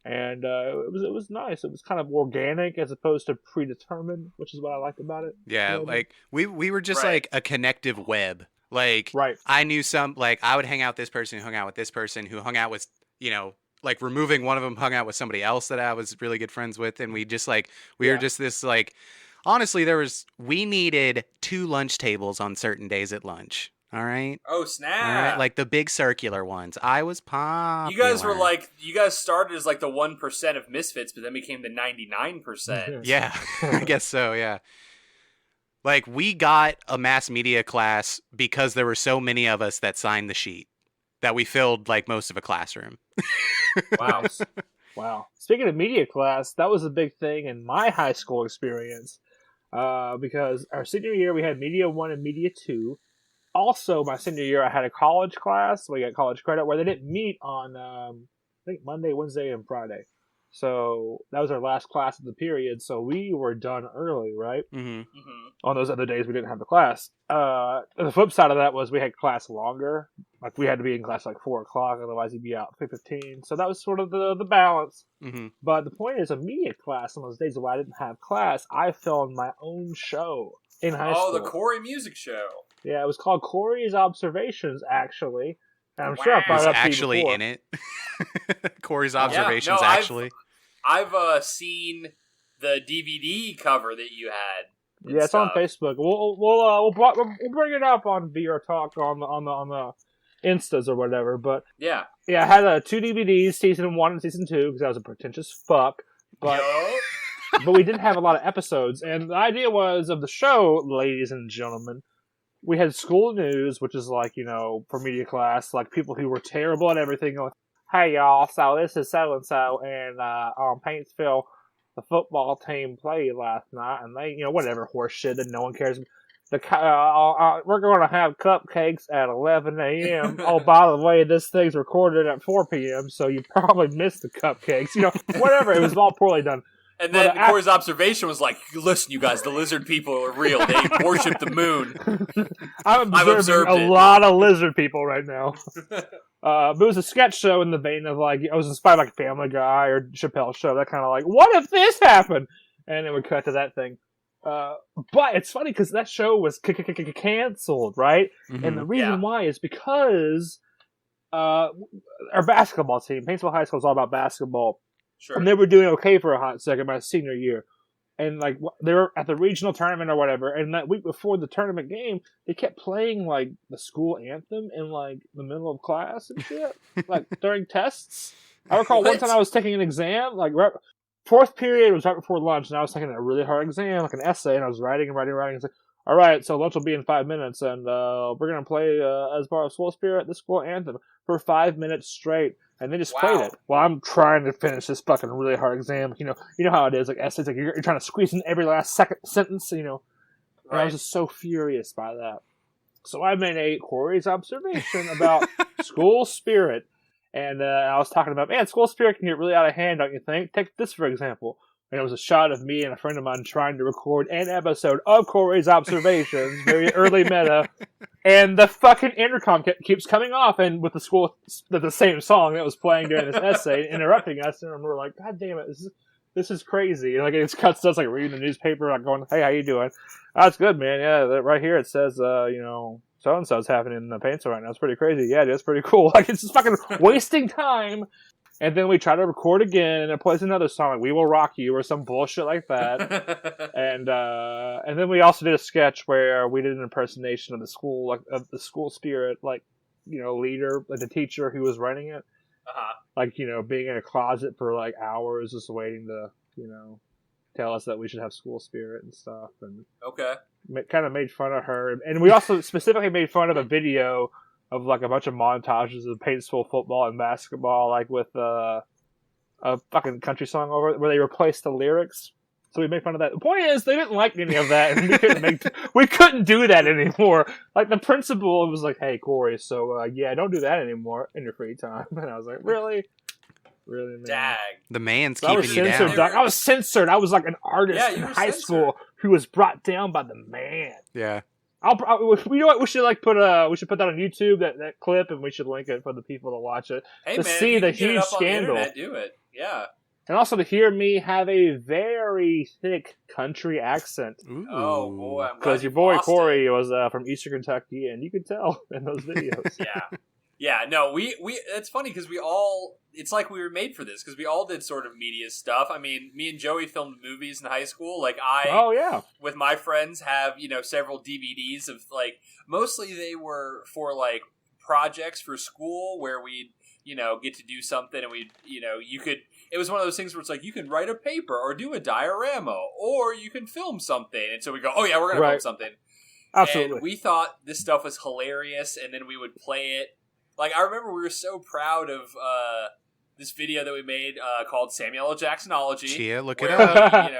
And it was nice. It was kind of organic as opposed to predetermined, which is what I liked about it. Yeah, like, we were just like a connective web. Like, I knew I would hang out with this person who hung out with this person who hung out with, like removing one of them, hung out with somebody else that I was really good friends with. And we just like, were just this like, honestly, we needed 2 lunch tables on certain days at lunch. All right. Oh, snap. All right? Like the big circular ones. I was popular. You guys started as like the 1% of misfits, but then became the 99%. Yeah, I guess so. Yeah. Like we got a mass media class because there were so many of us that signed the sheet that we filled like most of a classroom. Wow. Wow. Speaking of media class, that was a big thing in my high school experience because our senior year we had Media 1 and Media 2. Also, my senior year I had a college class. We got college credit where they didn't meet on, I think, Monday, Wednesday, and Friday. So that was our last class of the period. So we were done early, right? Mm-hmm. Mm-hmm. On those other days, we didn't have the class. The flip side of that was we had class longer. Like we had to be in class like 4 o'clock, otherwise you'd be out 3:15. So that was sort of the balance. Mm-hmm. But the point is, immediate class on those days where I didn't have class, I filmed my own show in high school. Oh, the Corey music show. Yeah, it was called Corey's Observations, actually. And I'm sure I brought it up to you actually before. in it. Corey's Observations, yeah, no, actually. I've seen the DVD cover that you had. Yeah, it's stuff. on Facebook. We'll bring it up on VRTalk on the Instas or whatever. But yeah, I had 2 DVDs, season 1 and season 2, because I was a pretentious fuck. But but we didn't have a lot of episodes, and the idea was of the show, ladies and gentlemen. We had school news, which is like, for media class, like people who were terrible at everything going, hey y'all, so this is so-and-so, and on Paintsville, the football team played last night, and they, whatever horse shit that no one cares. We're going to have cupcakes at 11 a.m. Oh, by the way, this thing's recorded at 4 p.m., so you probably missed the cupcakes. Whatever, it was all poorly done. And then Corey's observation was like, listen, you guys, the lizard people are real. They worship the moon. I'm observing a lot of lizard people right now. But it was a sketch show in the vein of, like, I was inspired by Family Guy or Chappelle's Show. That kind of like, what if this happened? And it would cut to that thing. But it's funny because that show was canceled, right? Mm-hmm. And the reason why is because our basketball team, Paintsville High School, is all about basketball. Sure. And they were doing okay for a hot second my senior year. And, like, they were at the regional tournament or whatever. And that week before the tournament game, they kept playing, like, the school anthem in, like, the middle of class and shit. Like, during tests. I recall one time I was taking an exam, like, fourth period was right before lunch, and I was taking a really hard exam, like an essay, and I was writing. It's like, all right, so lunch will be in 5 minutes, and we're going to play, as part of School Spirit, the school anthem for 5 minutes straight. And they just played it while I'm trying to finish this fucking really hard exam. You know how it is, like essays, like you're trying to squeeze in every last sentence, And I was just so furious by that. So I made a Corey's observation about school spirit. And I was talking about, man, school spirit can get really out of hand, don't you think? Take this, for example. And it was a shot of me and a friend of mine trying to record an episode of Corey's Observations, very early meta. And the fucking intercom keeps coming off, and with the same song that was playing during this essay, interrupting us, and we're like, God damn it, this is crazy. And like it cuts to us like reading the newspaper, like going, hey, how you doing? That's good, man. Yeah, right here it says, so and so's happening in the Paintsville right now. It's pretty crazy. Yeah, dude, it's pretty cool. Like it's just fucking wasting time. And then we try to record again, and it plays another song, like "We Will Rock You" or some bullshit like that. and then we also did a sketch where we did an impersonation of the school, like of the school spirit, like leader, like the teacher who was running it, like being in a closet for like hours, just waiting to tell us that we should have school spirit and stuff, and kind of made fun of her, and we also specifically made fun of a video of like a bunch of montages of Paintsville football and basketball, like with a fucking country song over it, where they replaced the lyrics. So we made fun of that. The point is, they didn't like any of that, and we couldn't do that anymore. Like the principal was like, "Hey, Corey, so don't do that anymore in your free time." And I was like, "Really, man?" Dag. The man's So keeping you down. I was censored. I was like an artist in high school who was brought down by the man. Yeah. You know what? We should put that on YouTube, that clip, and we should link it for the people to watch it see the huge scandal. Do it, yeah. And also to hear me have a very thick country accent. Ooh. Oh boy, because your boy Corey was from Eastern Kentucky, and you could tell in those videos. Yeah. No, we. It's funny because it's like we were made for this because we all did sort of media stuff. I mean, me and Joey filmed movies in high school. Like with my friends have several DVDs of like mostly they were for like projects for school where we'd get to do something and we'd you could. It was one of those things where it's like you can write a paper or do a diorama or you can film something, and so we go, oh yeah, we're gonna film something. Absolutely. And we thought this stuff was hilarious, and then we would play it. Like, I remember we were so proud of this video that we made called Samuel L. Jacksonology. Chia, look it up. go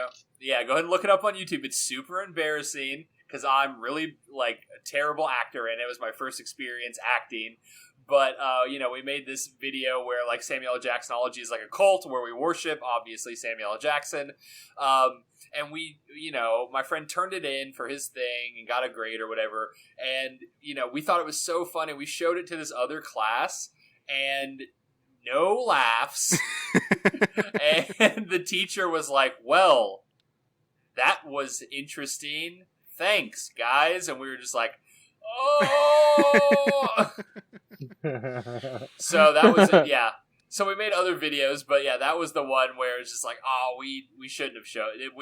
ahead and look it up on YouTube. It's super embarrassing because I'm really, like, a terrible actor, and it was my first experience acting. But, we made this video where, like, Samuel L. Jacksonology is like a cult where we worship, obviously, Samuel L. Jackson. And we, my friend turned it in for his thing and got a grade or whatever. And, we thought it was so funny. We showed it to this other class and no laughs. And the teacher was like, well, that was interesting. Thanks, guys. And we were just like, oh! So that was it, yeah. So we made other videos, but yeah, that was the one where it's just like, oh, we shouldn't have showed it.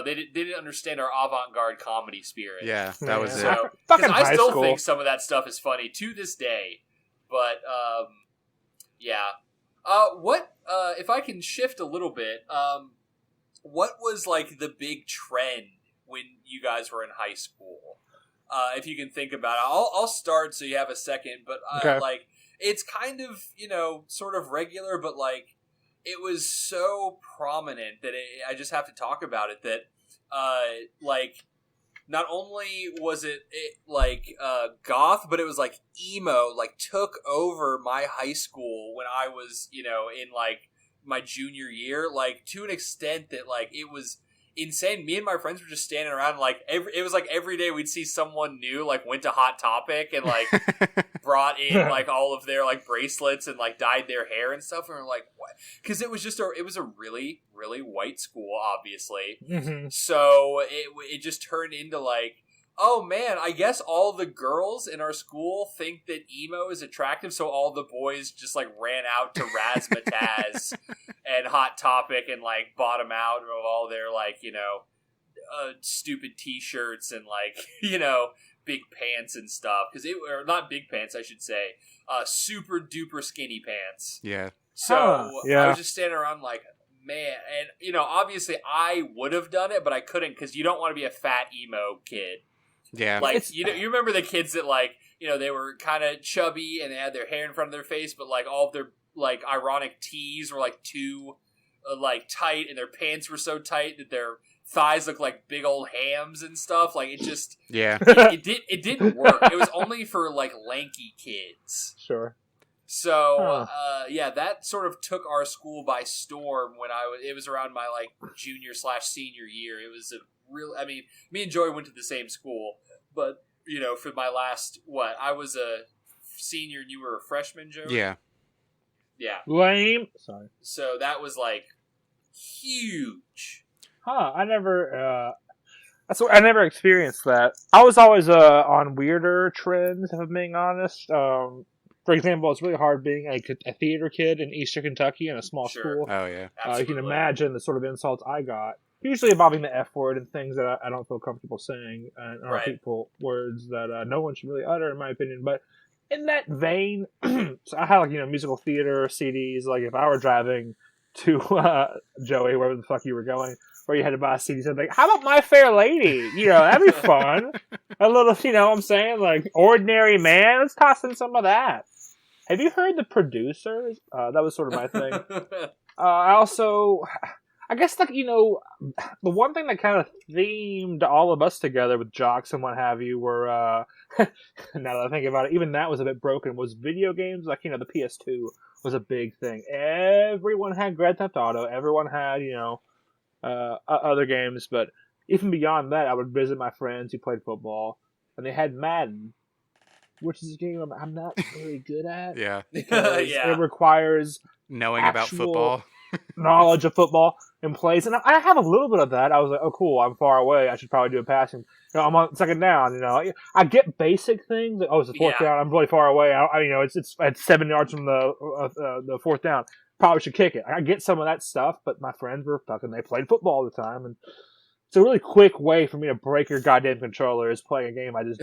They didn't understand our avant-garde comedy spirit. Yeah, that was it. So, because I still think some of that stuff is funny to this day. But yeah. If I can shift a little bit, what was like the big trend when you guys were in high school? If you can think about it, I'll start so you have a second. But okay. Like, it's kind of sort of regular, but like it was so prominent that I just have to talk about it. That like not only was it like goth, but it was like emo. Like took over my high school when I was in like my junior year. Like to an extent that like it was insane. Me and my friends were just standing around like it was like every day we'd see someone new, like went to Hot Topic and like brought in like all of their like bracelets and like dyed their hair and stuff, and we're like, what? Because it was just it was a really, really white school, obviously. Mm-hmm. So it just turned into like, oh man, I guess all the girls in our school think that emo is attractive, so all the boys just like ran out to Razzmatazz and Hot Topic and like bought them out of all their like stupid t-shirts and like big pants and stuff, or not big pants, I should say, super duper skinny pants. Yeah. So yeah. I was just standing around like, man, and obviously I would have done it, but I couldn't because you don't want to be a fat emo kid. Yeah. Like, you remember the kids that, like, they were kind of chubby and they had their hair in front of their face, but, like, all of their, like, ironic tees were, like, too, like, tight, and their pants were so tight that their thighs looked like big old hams and stuff. Like, it just... Yeah. It didn't work. It was only for, like, lanky kids. Sure. So, yeah, that sort of took our school by storm when it was around my, like, junior/senior year. It was a real... I mean, me and Joey went to the same school, but, for my last... I was a senior and you were a freshman, Joey? Yeah. Yeah. Lame. Sorry. So that was, like, huge. I never experienced that. I was always on weirder trends, if I'm being honest. For example, it's really hard being a theater kid in Eastern Kentucky in a small school. Oh, yeah. You can imagine the sort of insults I got, usually involving the F word and things that I don't feel comfortable saying, and are hateful words that no one should really utter, in my opinion. But in that vein, so I had like musical theater CDs. Like if I were driving to Joey, wherever the fuck you were going, where you had to buy a CD, I'd be like, how about My Fair Lady? That'd be fun. A little, what I'm saying, like Ordinary Man. Let's toss in some of that. Have you heard The Producers? That was sort of my thing. I guess, like, the one thing that kind of themed all of us together with jocks and what have you were, now that I think about it, even that was a bit broken, was video games. Like, the PS2 was a big thing. Everyone had Grand Theft Auto. Everyone had, other games. But even beyond that, I would visit my friends who played football, and they had Madden, which is a game I'm not very good at. Yeah. Yeah. It requires knowing about football. Knowledge of football and plays. And I have a little bit of that. I was like, oh, cool, I'm far away. I should probably do a passing. I'm on second down, I get basic things. Like, it's the fourth down. I'm really far away. It's 7 yards from the fourth down. Probably should kick it. I get some of that stuff, but my friends were fucking, they played football all the time. And it's a really quick way for me to break your goddamn controller is playing a game I'm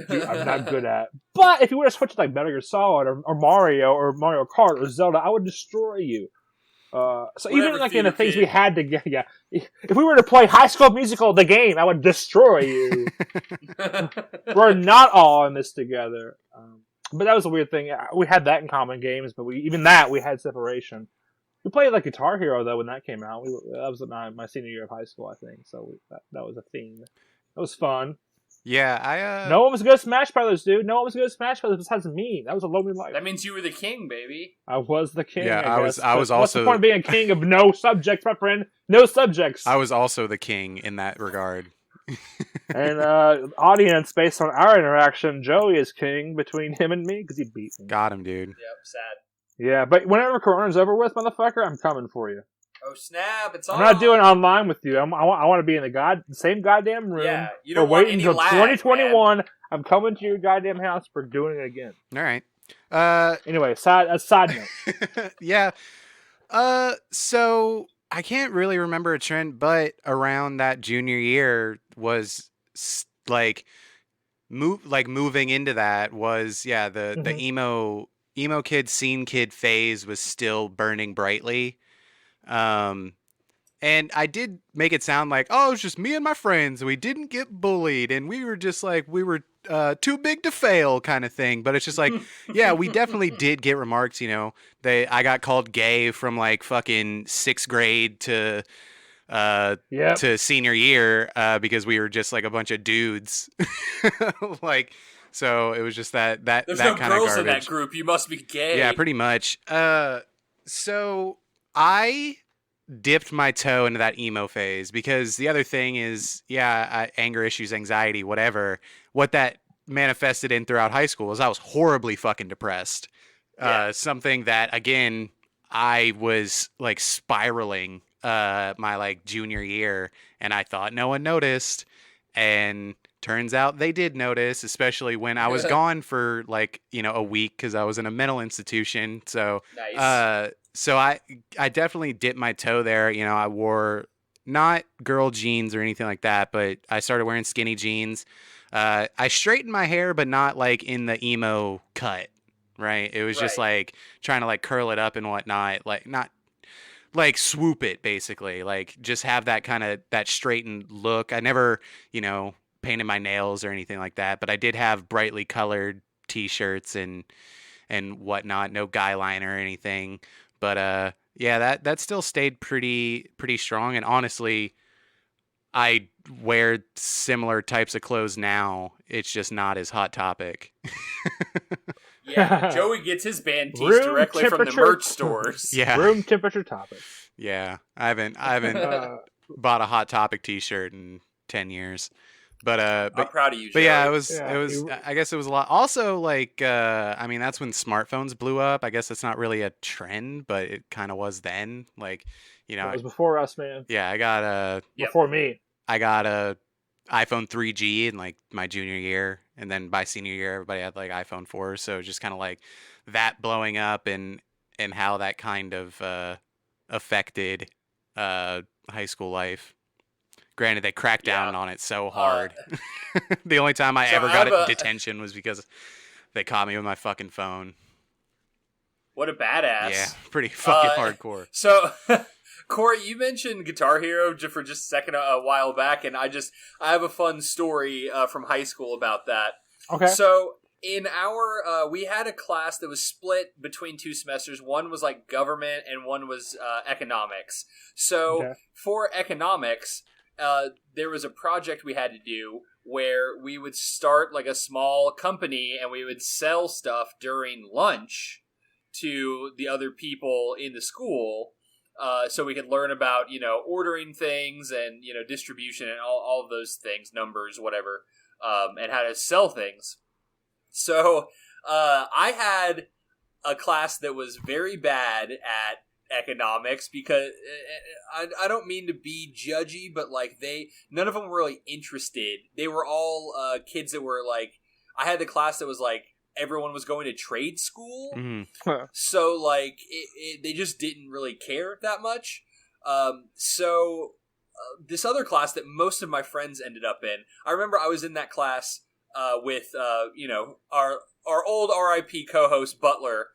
not good at. But if you were to switch to like Metal Gear Solid or Mario Kart or Zelda, I would destroy you. So even like in the things we had to get, if we were to play High School Musical, the game, I would destroy you. We're not all in this together. But that was a weird thing. We had that in common games, but we had separation. We played like Guitar Hero though when that came out. That was my senior year of high school, I think. So that was a thing. It was fun. Yeah, I No one was good at Smash Brothers, dude. No one was good at Smash Brothers besides me. That was a lonely life. That means you were the king, baby. I was the king. Yeah, I guess. I was What's also the point of being a king of no subjects, my friend? No subjects. I was also the king in that regard. And audience, based on our interaction, Joey is king between him and me because he beat me. Got him, dude. Yep, sad. Yeah, but whenever Corona's over with, motherfucker, I'm coming for you. Oh snap! It's on. I'm not doing online with you. I want to be in the same goddamn room. Yeah, you don't We're want waiting any until lag, 2021. man. I'm coming to your goddamn house for doing it again. All right. Anyway, side note. Yeah. So I can't really remember a trend, but around that junior year was moving into that was the emo kid, scene kid phase was still burning brightly. And I did make it sound like, oh, it was just me and my friends. We didn't get bullied, and we were just like, we were too big to fail kind of thing. But it's just like, yeah, we definitely did get remarks, I got called gay from like fucking 6th grade to senior year because we were just like a bunch of dudes. Like, so it was just that There's that no kind of girls garbage. in that group. You must be gay. Yeah, pretty much. So I dipped my toe into that emo phase because the other thing is, anger issues, anxiety, whatever. What that manifested in throughout high school is I was horribly fucking depressed. Something that, again, I was like spiraling my like junior year, and I thought no one noticed, and turns out they did notice, especially when I was gone for like a week because I was in a mental institution. So nice. So I definitely dipped my toe there. I wore not girl jeans or anything like that, but I started wearing skinny jeans. I straightened my hair, but not like in the emo cut, right? It was just like trying to like curl it up and whatnot, like not like swoop it basically, like just have that kind of that straightened look. I never, painted my nails or anything like that, but I did have brightly colored t-shirts and whatnot, no guy liner or anything. But that still stayed pretty strong. And honestly, I wear similar types of clothes now. It's just not as Hot Topic. Yeah, Joey gets his band tees directly from the merch stores. Yeah, room temperature topics. Yeah, I haven't bought a Hot Topic t-shirt in 10 years. But I'm proud of you, Joey. But yeah, it was I guess it was a lot. Also, like that's when smartphones blew up. I guess it's not really a trend, but it kind of was then. Like, it was before us, man. Yeah, I got before me. I got a iPhone 3G in like my junior year, and then by senior year everybody had like iPhone 4s, so just kind of like that blowing up and how that kind of affected high school life. Granted, they cracked down on it so hard. The only time I ever got detention was because they caught me with my fucking phone. What a badass. Yeah, pretty fucking hardcore. So, Corey, you mentioned Guitar Hero for just a second a while back, and I have a fun story from high school about that. Okay. So, in our, we had a class that was split between 2 semesters. One was like government and one was economics. So, for economics, there was a project we had to do where we would start like a small company and we would sell stuff during lunch to the other people in the school, so we could learn about, ordering things and, distribution and all of those things, numbers, whatever, and how to sell things. So I had a class that was very bad at economics because I don't mean to be judgy, but like none of them were really interested. They were all kids that were like, I had the class that was like everyone was going to trade school, so like they just didn't really care that much. So this other class that most of my friends ended up in, I remember I was in that class with our old RIP co-host Butler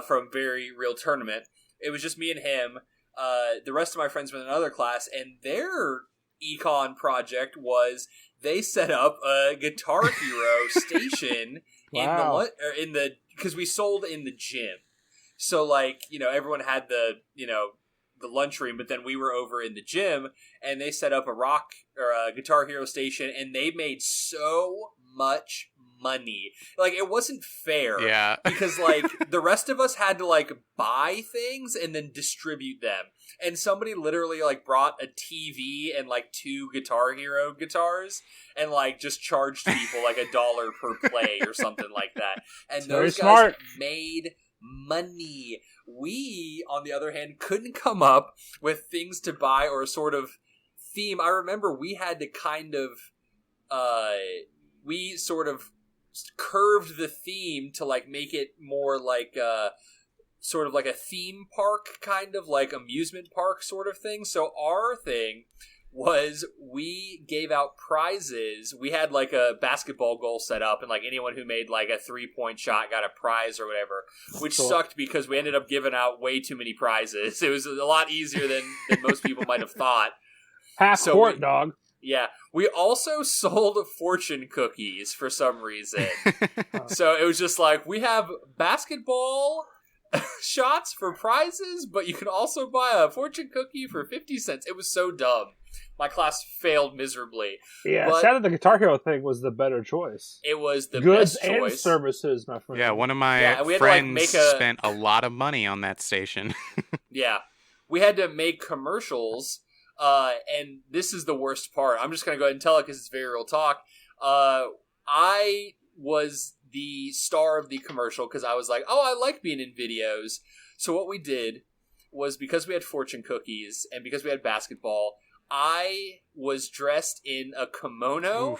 from Very Real Tournament. It was just me and him. The rest of my friends were in another class, and their econ project was they set up a Guitar Hero station because we sold in the gym. So like, everyone had the the lunchroom, but then we were over in the gym, and they set up a rock or a Guitar Hero station, and they made so much money. Like, it wasn't fair. Yeah. Because, like, the rest of us had to, like, buy things and then distribute them. And somebody literally, like, brought a TV and, like, 2 Guitar Hero guitars and, like, just charged people, like, $1 per play or something like that. And those guys made money. We, on the other hand, couldn't come up with things to buy or a sort of theme. I remember we had to kind of, we sort of curved the theme to like make it more like sort of like a theme park kind of like amusement park sort of thing. So our thing was we gave out prizes. We had like a basketball goal set up, and like anyone who made like a 3-point shot got a prize or whatever, which sucked because we ended up giving out way too many prizes. It was a lot easier than most people might have thought. Half court, dog. Yeah. We also sold fortune cookies for some reason. So it was just like, we have basketball shots for prizes, but you can also buy a fortune cookie for 50 cents. It was so dumb. My class failed miserably. Yeah, sad that the Guitar Hero thing was the better choice. It was the Goods best choice. Goods and services, my friend. Yeah, one of my friends spent a lot of money on that station. Yeah. We had to make commercials. And this is the worst part. I'm just going to go ahead and tell it because it's very real talk. I was the star of the commercial because I was like, oh, I like being in videos. So what we did was, because we had fortune cookies and because we had basketball, I was dressed in a kimono,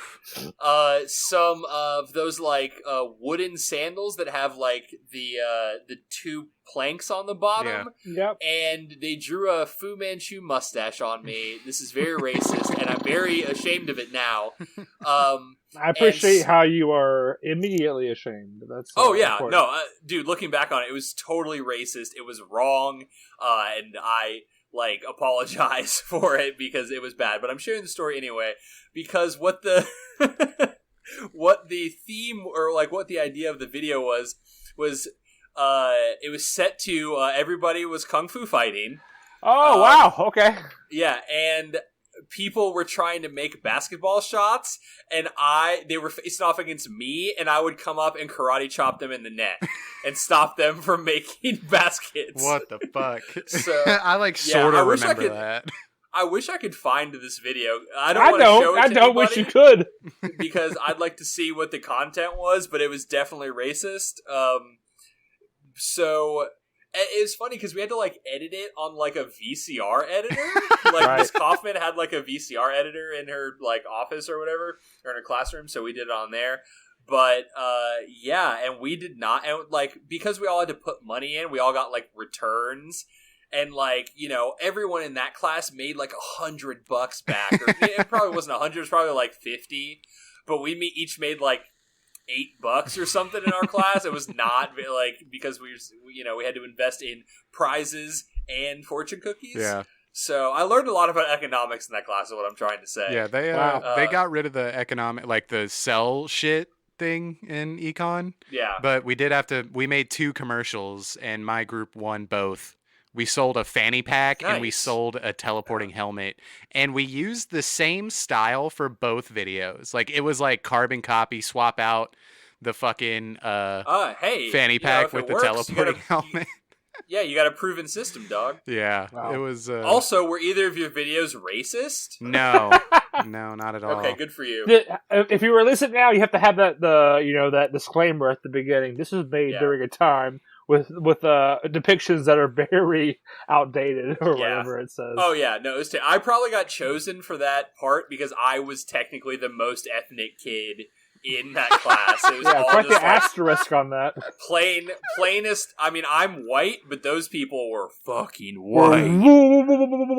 some of those like wooden sandals that have like the 2 planks on the bottom, and they drew a Fu Manchu mustache on me. This is very racist, and I'm very ashamed of it now. I appreciate how you are immediately ashamed. That's dude. Looking back on it, it was totally racist. It was wrong, and I apologize for it because it was bad, but I'm sharing the story anyway because what the what the theme or like what the idea of the video was it was set to everybody was kung fu fighting. Oh wow, okay. Yeah, and people were trying to make basketball shots, and they were facing off against me, and I would come up and karate chop them in the net and stop them from making baskets. What the fuck? So I sort of remember that. I wish I could find this video. I don't wish you could, because I'd like to see what the content was, but it was definitely racist. So it was funny because we had to like edit it on like a VCR editor. Like Miss Kaufman had like a VCR editor in her like office or whatever, or in her classroom, so we did it on there. But and we did not, and like because we all had to put money in, we all got like returns, and like everyone in that class made like $100 back, or it probably wasn't 100, it was probably like 50, but we each made like $8 or something in our class. It was not like because we had to invest in prizes and fortune cookies. Yeah. So I learned a lot about economics in that class. Is what I'm trying to say. Yeah, they got rid of the economic, like the sell shit thing in econ. Yeah. But we made 2 commercials, and my group won both. We sold a fanny pack and we sold a teleporting helmet, and we used the same style for both videos. Like it was like carbon copy, swap out the fucking fanny pack with the teleporting helmet. You got a proven system, dog. Yeah, it was. Also, were either of your videos racist? No, not at all. Okay, good for you. If you release it now, you have to have that disclaimer at the beginning. This is made during a time with depictions that are very outdated or whatever it says. Oh yeah, no, I probably got chosen for that part because I was technically the most ethnic kid in that class. It was all quite just the asterisk on that. Plainest. I mean, I'm white, but those people were fucking white.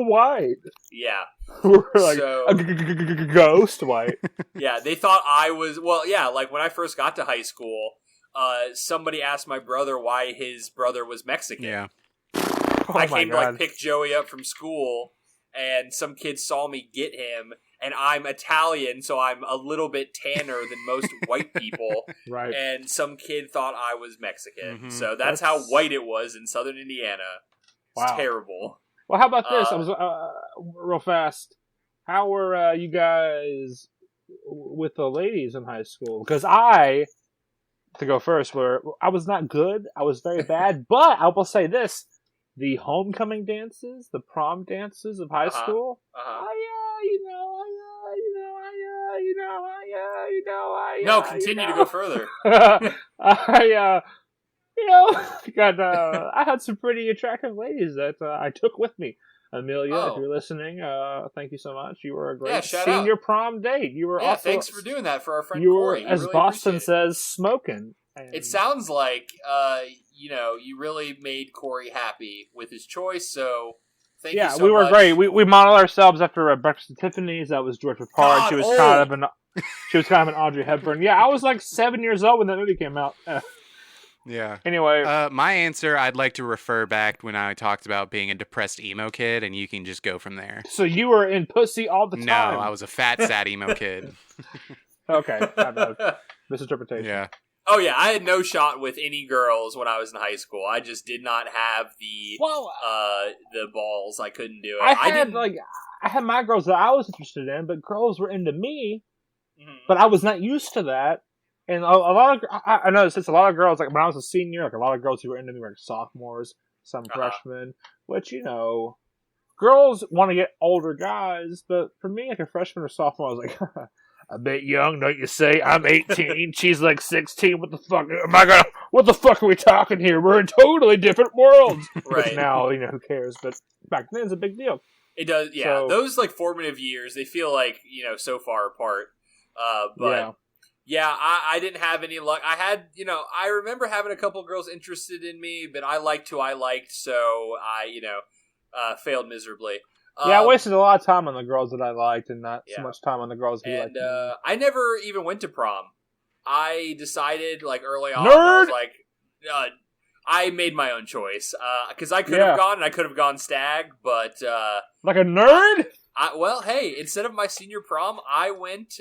White. Yeah. We're like ghost white. Yeah, they thought I was. Well, yeah, like when I first got to high school, somebody asked my brother why his brother was Mexican. Yeah. I came to like pick Joey up from school, and some kid saw me get him, and I'm Italian, so I'm a little bit tanner than most white people. Right. And some kid thought I was Mexican. Mm-hmm. So that's how white it was in southern Indiana. It's terrible. Well, how about this? I was real fast. How were you guys with the ladies in high school? Because to go first, I was not good. I was very bad. But I will say this: the homecoming dances, the prom dances of high school. No, continue to go further. I had some pretty attractive ladies that I took with me. Amelia, if you're listening, thank you so much. You were a great senior prom date. You were also, thanks for doing that for our friend Corey. You as really Boston says, smoking. It sounds like you really made Corey happy with his choice. So thank you so much. Yeah, we were great. We modeled ourselves after a Breakfast at Tiffany's. That was Georgia Park. She was kind of an Audrey Hepburn. Yeah, I was like 7 years old when that movie came out. Yeah. Anyway. My answer, I'd like to refer back when I talked about being a depressed emo kid, and you can just go from there. So you were in pussy all the time? No, I was a fat, sad emo kid. Okay. Misinterpretation. Yeah. Oh, yeah. I had no shot with any girls when I was in high school. I just did not have the balls. I couldn't do it. I had my girls that I was interested in, but girls were into me, but I was not used to that. And I noticed it's a lot of girls, like when I was a senior, like a lot of girls who were into me were like sophomores, some freshmen, which, girls want to get older guys, but for me, like a freshman or sophomore, I was like, a bit young, don't you say? I'm 18, she's like 16, what the fuck are we talking here? We're in totally different worlds. Right. Which now, who cares? But back then, it's a big deal. It does, yeah. So, those like formative years, they feel like, so far apart. Yeah, I didn't have any luck. I had, I remember having a couple girls interested in me, but I liked who I liked, so I, failed miserably. I wasted a lot of time on the girls that I liked and not so much time on the girls who liked me. I never even went to prom. I decided, like, early on, Nerd! I was like, I made my own choice. Because I could have gone, and I could have gone stag, but... like a nerd? Well, hey, instead of my senior prom, I went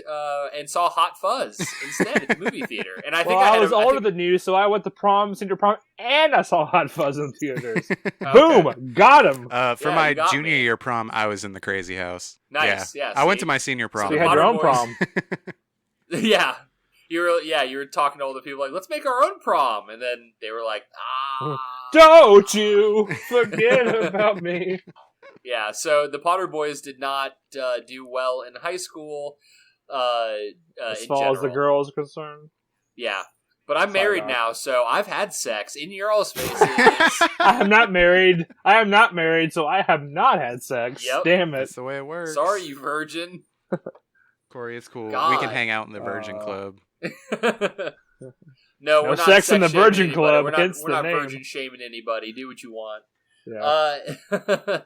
and saw Hot Fuzz instead at the movie theater. And I think I was older than you, so I went to senior prom, and I saw Hot Fuzz in theaters. Boom! Got him! For my junior year prom, I was in the Crazy House. Nice, yeah. I went to my senior prom. So you had your own prom. Yeah. You were talking to all the people like, let's make our own prom. And then they were like, don't you forget about me. Yeah, so the Potter Boys did not do well in high school. As far as the girls are concerned. Yeah, but I'm married now, so I've had sex in your all's faces. I am not married, so I have not had sex. Yep. Damn it. That's the way it works. Sorry, you virgin. Corey, it's cool. God. We can hang out in the Virgin Club. No, we're not sex in the Virgin Club. We're not virgin shaming anybody. Do what you want. Yeah.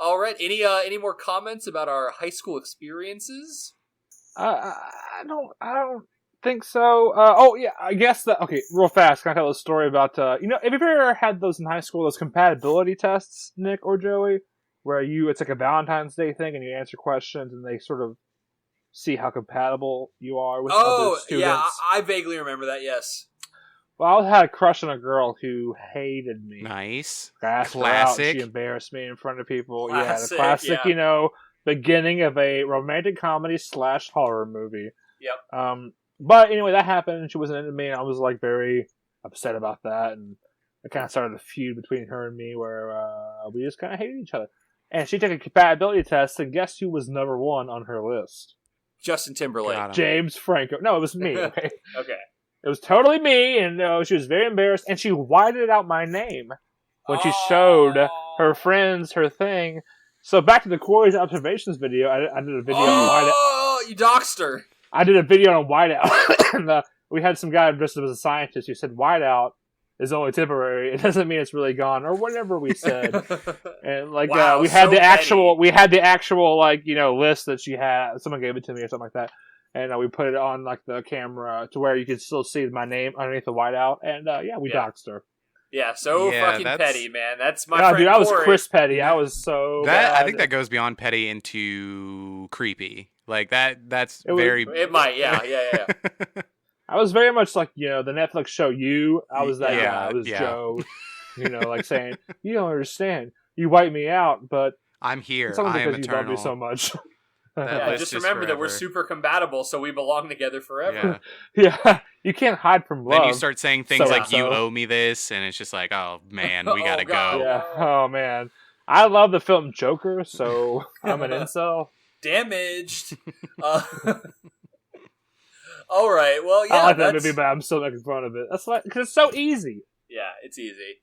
All right. Any more comments about our high school experiences? I don't think so. I guess that. Okay, real fast. Can I tell a story about? Have you ever had those in high school? Those compatibility tests, Nick or Joey, where it's like a Valentine's Day thing, and you answer questions, and they sort of see how compatible you are with other students. Yeah, I vaguely remember that. Yes. Well, I had a crush on a girl who hated me. Nice. Classic. She embarrassed me in front of people. Classic, the classic, beginning of a romantic comedy / horror movie. Yep. But anyway, that happened, and she wasn't into me, and I was like very upset about that, and it kind of started a feud between her and me where we just kind of hated each other. And she took a compatibility test, and guess who was number one on her list? Justin Timberlake. James Franco. No, it was me. Okay. Okay. It was totally me, and she was very embarrassed, and she whited out my name when she showed her friends her thing. So back to the Corey's observations video, I did a video on whiteout. Oh, you doxed her. I did a video on whiteout, and we had some guy dressed up as a scientist who said whiteout is only temporary. It doesn't mean it's really gone, or whatever we said. And wow, we had the actual, petty. list that she had. Someone gave it to me or something like that. And we put it on the camera to where you could still see my name underneath the whiteout. And we doxed her. Yeah, fucking petty, man. That's my friend dude, I was Corey. Chris Petty. I was so bad. I think that goes beyond petty into creepy. Like that's very... It might, yeah. I was very much like, the Netflix show You. I was that guy. I was Joe, saying, you don't understand. you wipe me out, but I'm here. it's only I am because you love eternal. me so much. Yeah, just remember that we're super compatible, so we belong together forever. Yeah, you can't hide from love. Then you start saying things like, you owe me this, and it's just like, oh, man, we gotta go. Yeah. Oh, man. I love the film Joker, so I'm an incel. Damaged. All right, well, yeah. I like that movie, but I'm still making fun of it. That's like, because it's so easy. Yeah, it's easy.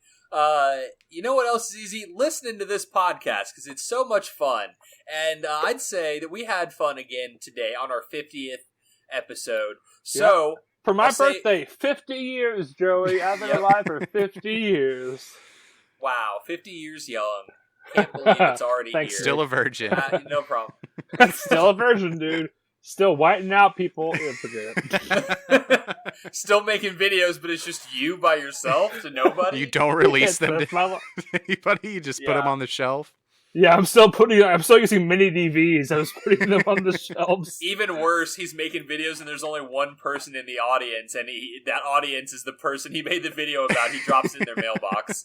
You know what else is easy? Listening to this podcast, because it's so much fun. And I'd say that we had fun again today on our 50th episode. So, for my birthday, 50 years, Joey. I've been alive for 50 years. Wow, 50 years young. Can't believe it's already here. Still a virgin. No problem. Still a virgin, dude. Still whiting out people. Forget it. Still making videos, but it's just you by yourself to nobody. You don't release them to anybody. You just put them on the shelf. Yeah, I'm still using mini DVs. I was putting them on the shelves. Even worse, he's making videos and there's only one person in the audience, and that audience is the person he made the video about. He drops it in their mailbox.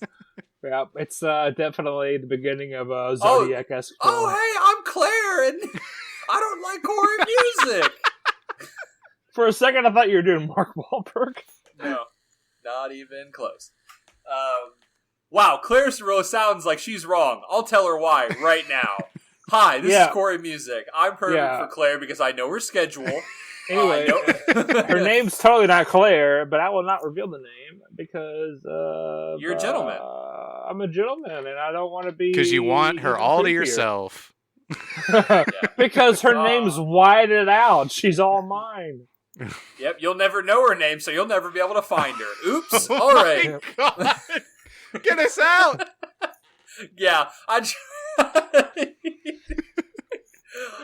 Yeah, it's definitely the beginning of a Zodiac-esque film. Oh, hey, I'm Claire, and I don't like Corey music. For a second, I thought you were doing Mark Wahlberg. No, not even close. Wow, Claire Cirillo sounds like she's wrong. I'll tell her why right now. Hi, this is Corey Music. I'm perfect for Claire because I know her schedule. Anyway, her name's totally not Claire, but I will not reveal the name because you're a gentleman. I'm a gentleman, and I don't want to be. Because you want her all to yourself. Because her name's whited out. She's all mine. Yep, you'll never know her name, so you'll never be able to find her. Oops. All right. God. Get us out. Yeah.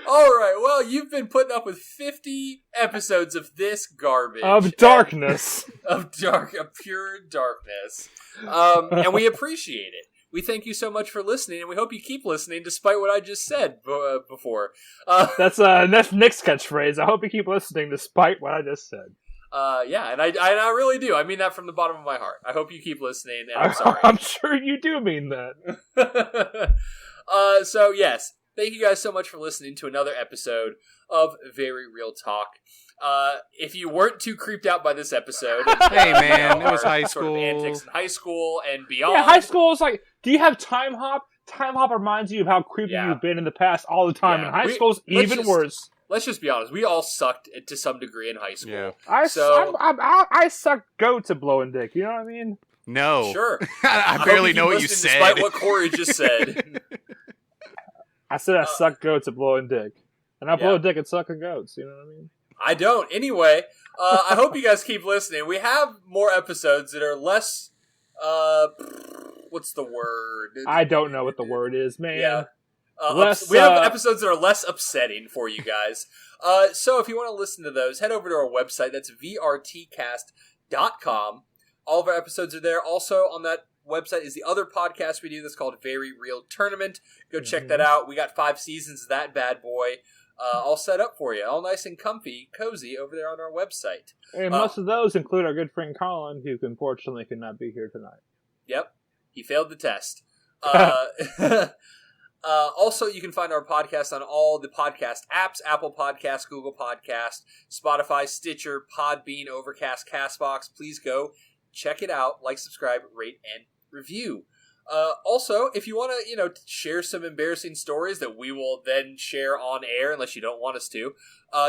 All right, well, you've been putting up with 50 episodes of this garbage. Of darkness. Of pure darkness. And we appreciate it. We thank you so much for listening, and we hope you keep listening despite what I just said before. That's Nick's catchphrase. I hope you keep listening despite what I just said. Yeah, and I really do. I mean that from the bottom of my heart. I hope you keep listening, and I'm sorry. I'm sure you do mean that. So, yes. Thank you guys so much for listening to another episode of Very Real Talk. If you weren't too creeped out by this episode, hey man, it was high school. Sort of antics in high school and beyond. Yeah, high school is like, do you have time hop? Time hop reminds you of how creepy you've been in the past all the time. Yeah. And high school's even worse. Let's just be honest. We all sucked to some degree in high school. Yeah. I sucked goats at blowing dick. You know what I mean? No. Sure. I barely know what you said. Despite what Corey just said. I said I suck goats at blowing dick. And I blow dick at sucking goats. You know what I mean? I don't. Anyway, I hope you guys keep listening. We have more episodes that are less... what's the word? I don't know what the word is, man. Yeah. We have episodes that are less upsetting for you guys. So if you want to listen to those, head over to our website. That's VRTcast.com. All of our episodes are there. Also on that website is the other podcast we do that's called Very Real Tournament. Go check that out. We got 5 seasons of that bad boy all set up for you. All nice and comfy, cozy over there on our website. And most of those include our good friend Colin, who unfortunately could not be here tonight. Yep. He failed the test. Also, you can find our podcast on all the podcast apps: Apple Podcasts, Google Podcasts, Spotify, Stitcher, Podbean, Overcast, CastBox. Please go check it out. Like, subscribe, rate, and review. Also, if you want to, share some embarrassing stories that we will then share on air, unless you don't want us to,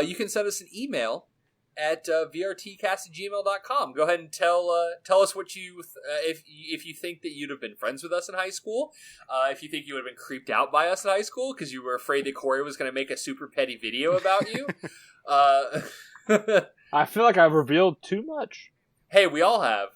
you can send us an email at vrtcast@gmail.com. Go ahead and tell us what you if you think that you'd have been friends with us in high school, if you think you would have been creeped out by us in high school because you were afraid that Corey was going to make a super petty video about you. I feel like I've revealed too much. Hey, we all have.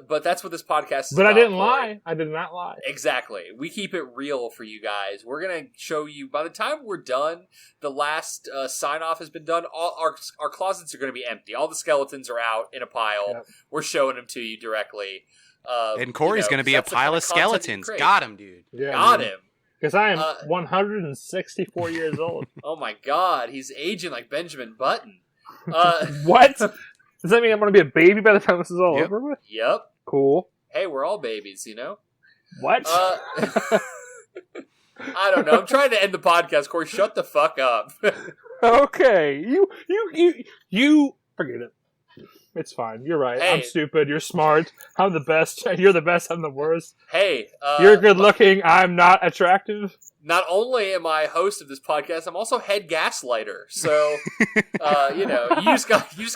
But that's what this podcast is But about, I didn't Corey. lie. I did not lie. Exactly. We keep it real for you guys. We're going to show you, by the time we're done, the last sign-off has been done, all our closets are going to be empty. All the skeletons are out in a pile. Yep. We're showing them to you directly. And Corey's going to be a pile of skeletons. Got him, dude. Yeah, Got him. Because I am 164 years old. Oh my god, he's aging like Benjamin Button. What? Does that mean I'm going to be a baby by the time this is all over with? Yep. Cool. Hey, we're all babies, What? I don't know. I'm trying to end the podcast, Corey. Shut the fuck up. Okay. You forget it. It's fine. You're right. Hey. I'm stupid. You're smart. I'm the best. You're the best. I'm the worst. Hey. You're good looking. I'm not attractive. Not only am I host of this podcast, I'm also head gaslighter. So, you just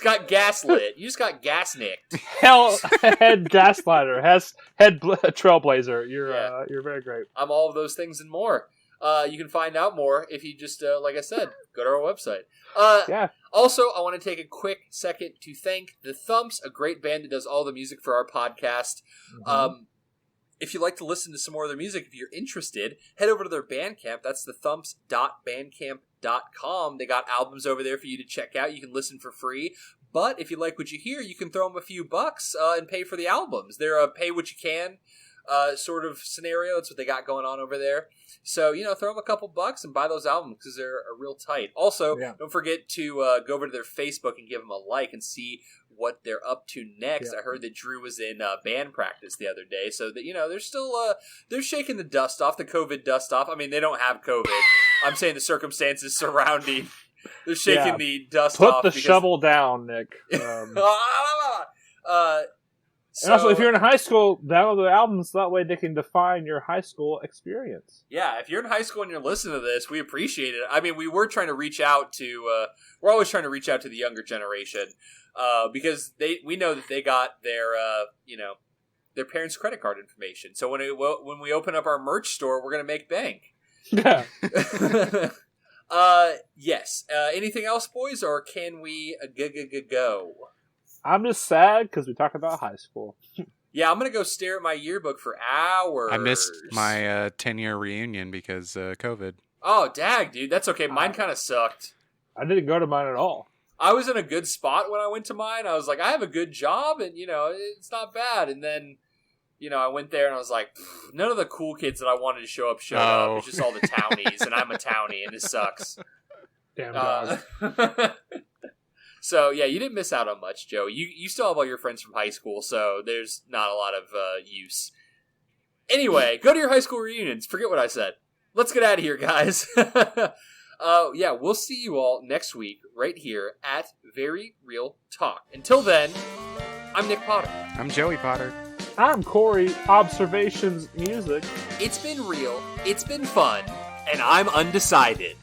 got gaslit. You just got gas nicked. Head gaslighter. Head trailblazer. You're very great. I'm all of those things and more. You can find out more if you just, like I said, go to our website. Yeah. Also, I want to take a quick second to thank The Thumps, a great band that does all the music for our podcast. Mm-hmm. If you'd like to listen to some more of their music, if you're interested, head over to their Bandcamp. That's thethumps.bandcamp.com. They got albums over there for you to check out. You can listen for free. But if you like what you hear, you can throw them a few bucks and pay for the albums. They're a pay what you can sort of scenario. That's what they got going on over there. So, throw them a couple bucks and buy those albums because they're real tight. Also, Don't forget to go over to their Facebook and give them a like and see what they're up to next. I heard that Drew was in band practice the other day, so that they're still they're shaking the dust off, the COVID dust off. I mean, they don't have COVID. I'm saying the circumstances surrounding. They're shaking the dust off. Put the shovel down, Nick. And also, if you're in high school, download the albums. That way they can define your high school experience. Yeah, if you're in high school and you're listening to this, we appreciate it. I mean, we were trying to reach out to... we're always trying to reach out to the younger generation because we know that they got their parents' credit card information. So when we open up our merch store, we're going to make bank. Yeah. Yes. Anything else, boys, or can we go? I'm just sad because we talked about high school. Yeah, I'm going to go stare at my yearbook for hours. I missed my 10-year reunion because COVID. Oh, dag, dude. That's okay. Mine kind of sucked. I didn't go to mine at all. I was in a good spot when I went to mine. I was like, I have a good job, and, it's not bad. And then, I went there, and I was like, none of the cool kids that I wanted to show up showed up. It's just all the townies, and I'm a townie, and this sucks. Damn dog. So, yeah, you didn't miss out on much, Joe. You still have all your friends from high school, so there's not a lot of use. Anyway, go to your high school reunions. Forget what I said. Let's get out of here, guys. Yeah, we'll see you all next week right here at Very Real Talk. Until then, I'm Nick Potter. I'm Joey Potter. I'm Corey, Observations Music. It's been real, it's been fun, and I'm undecided.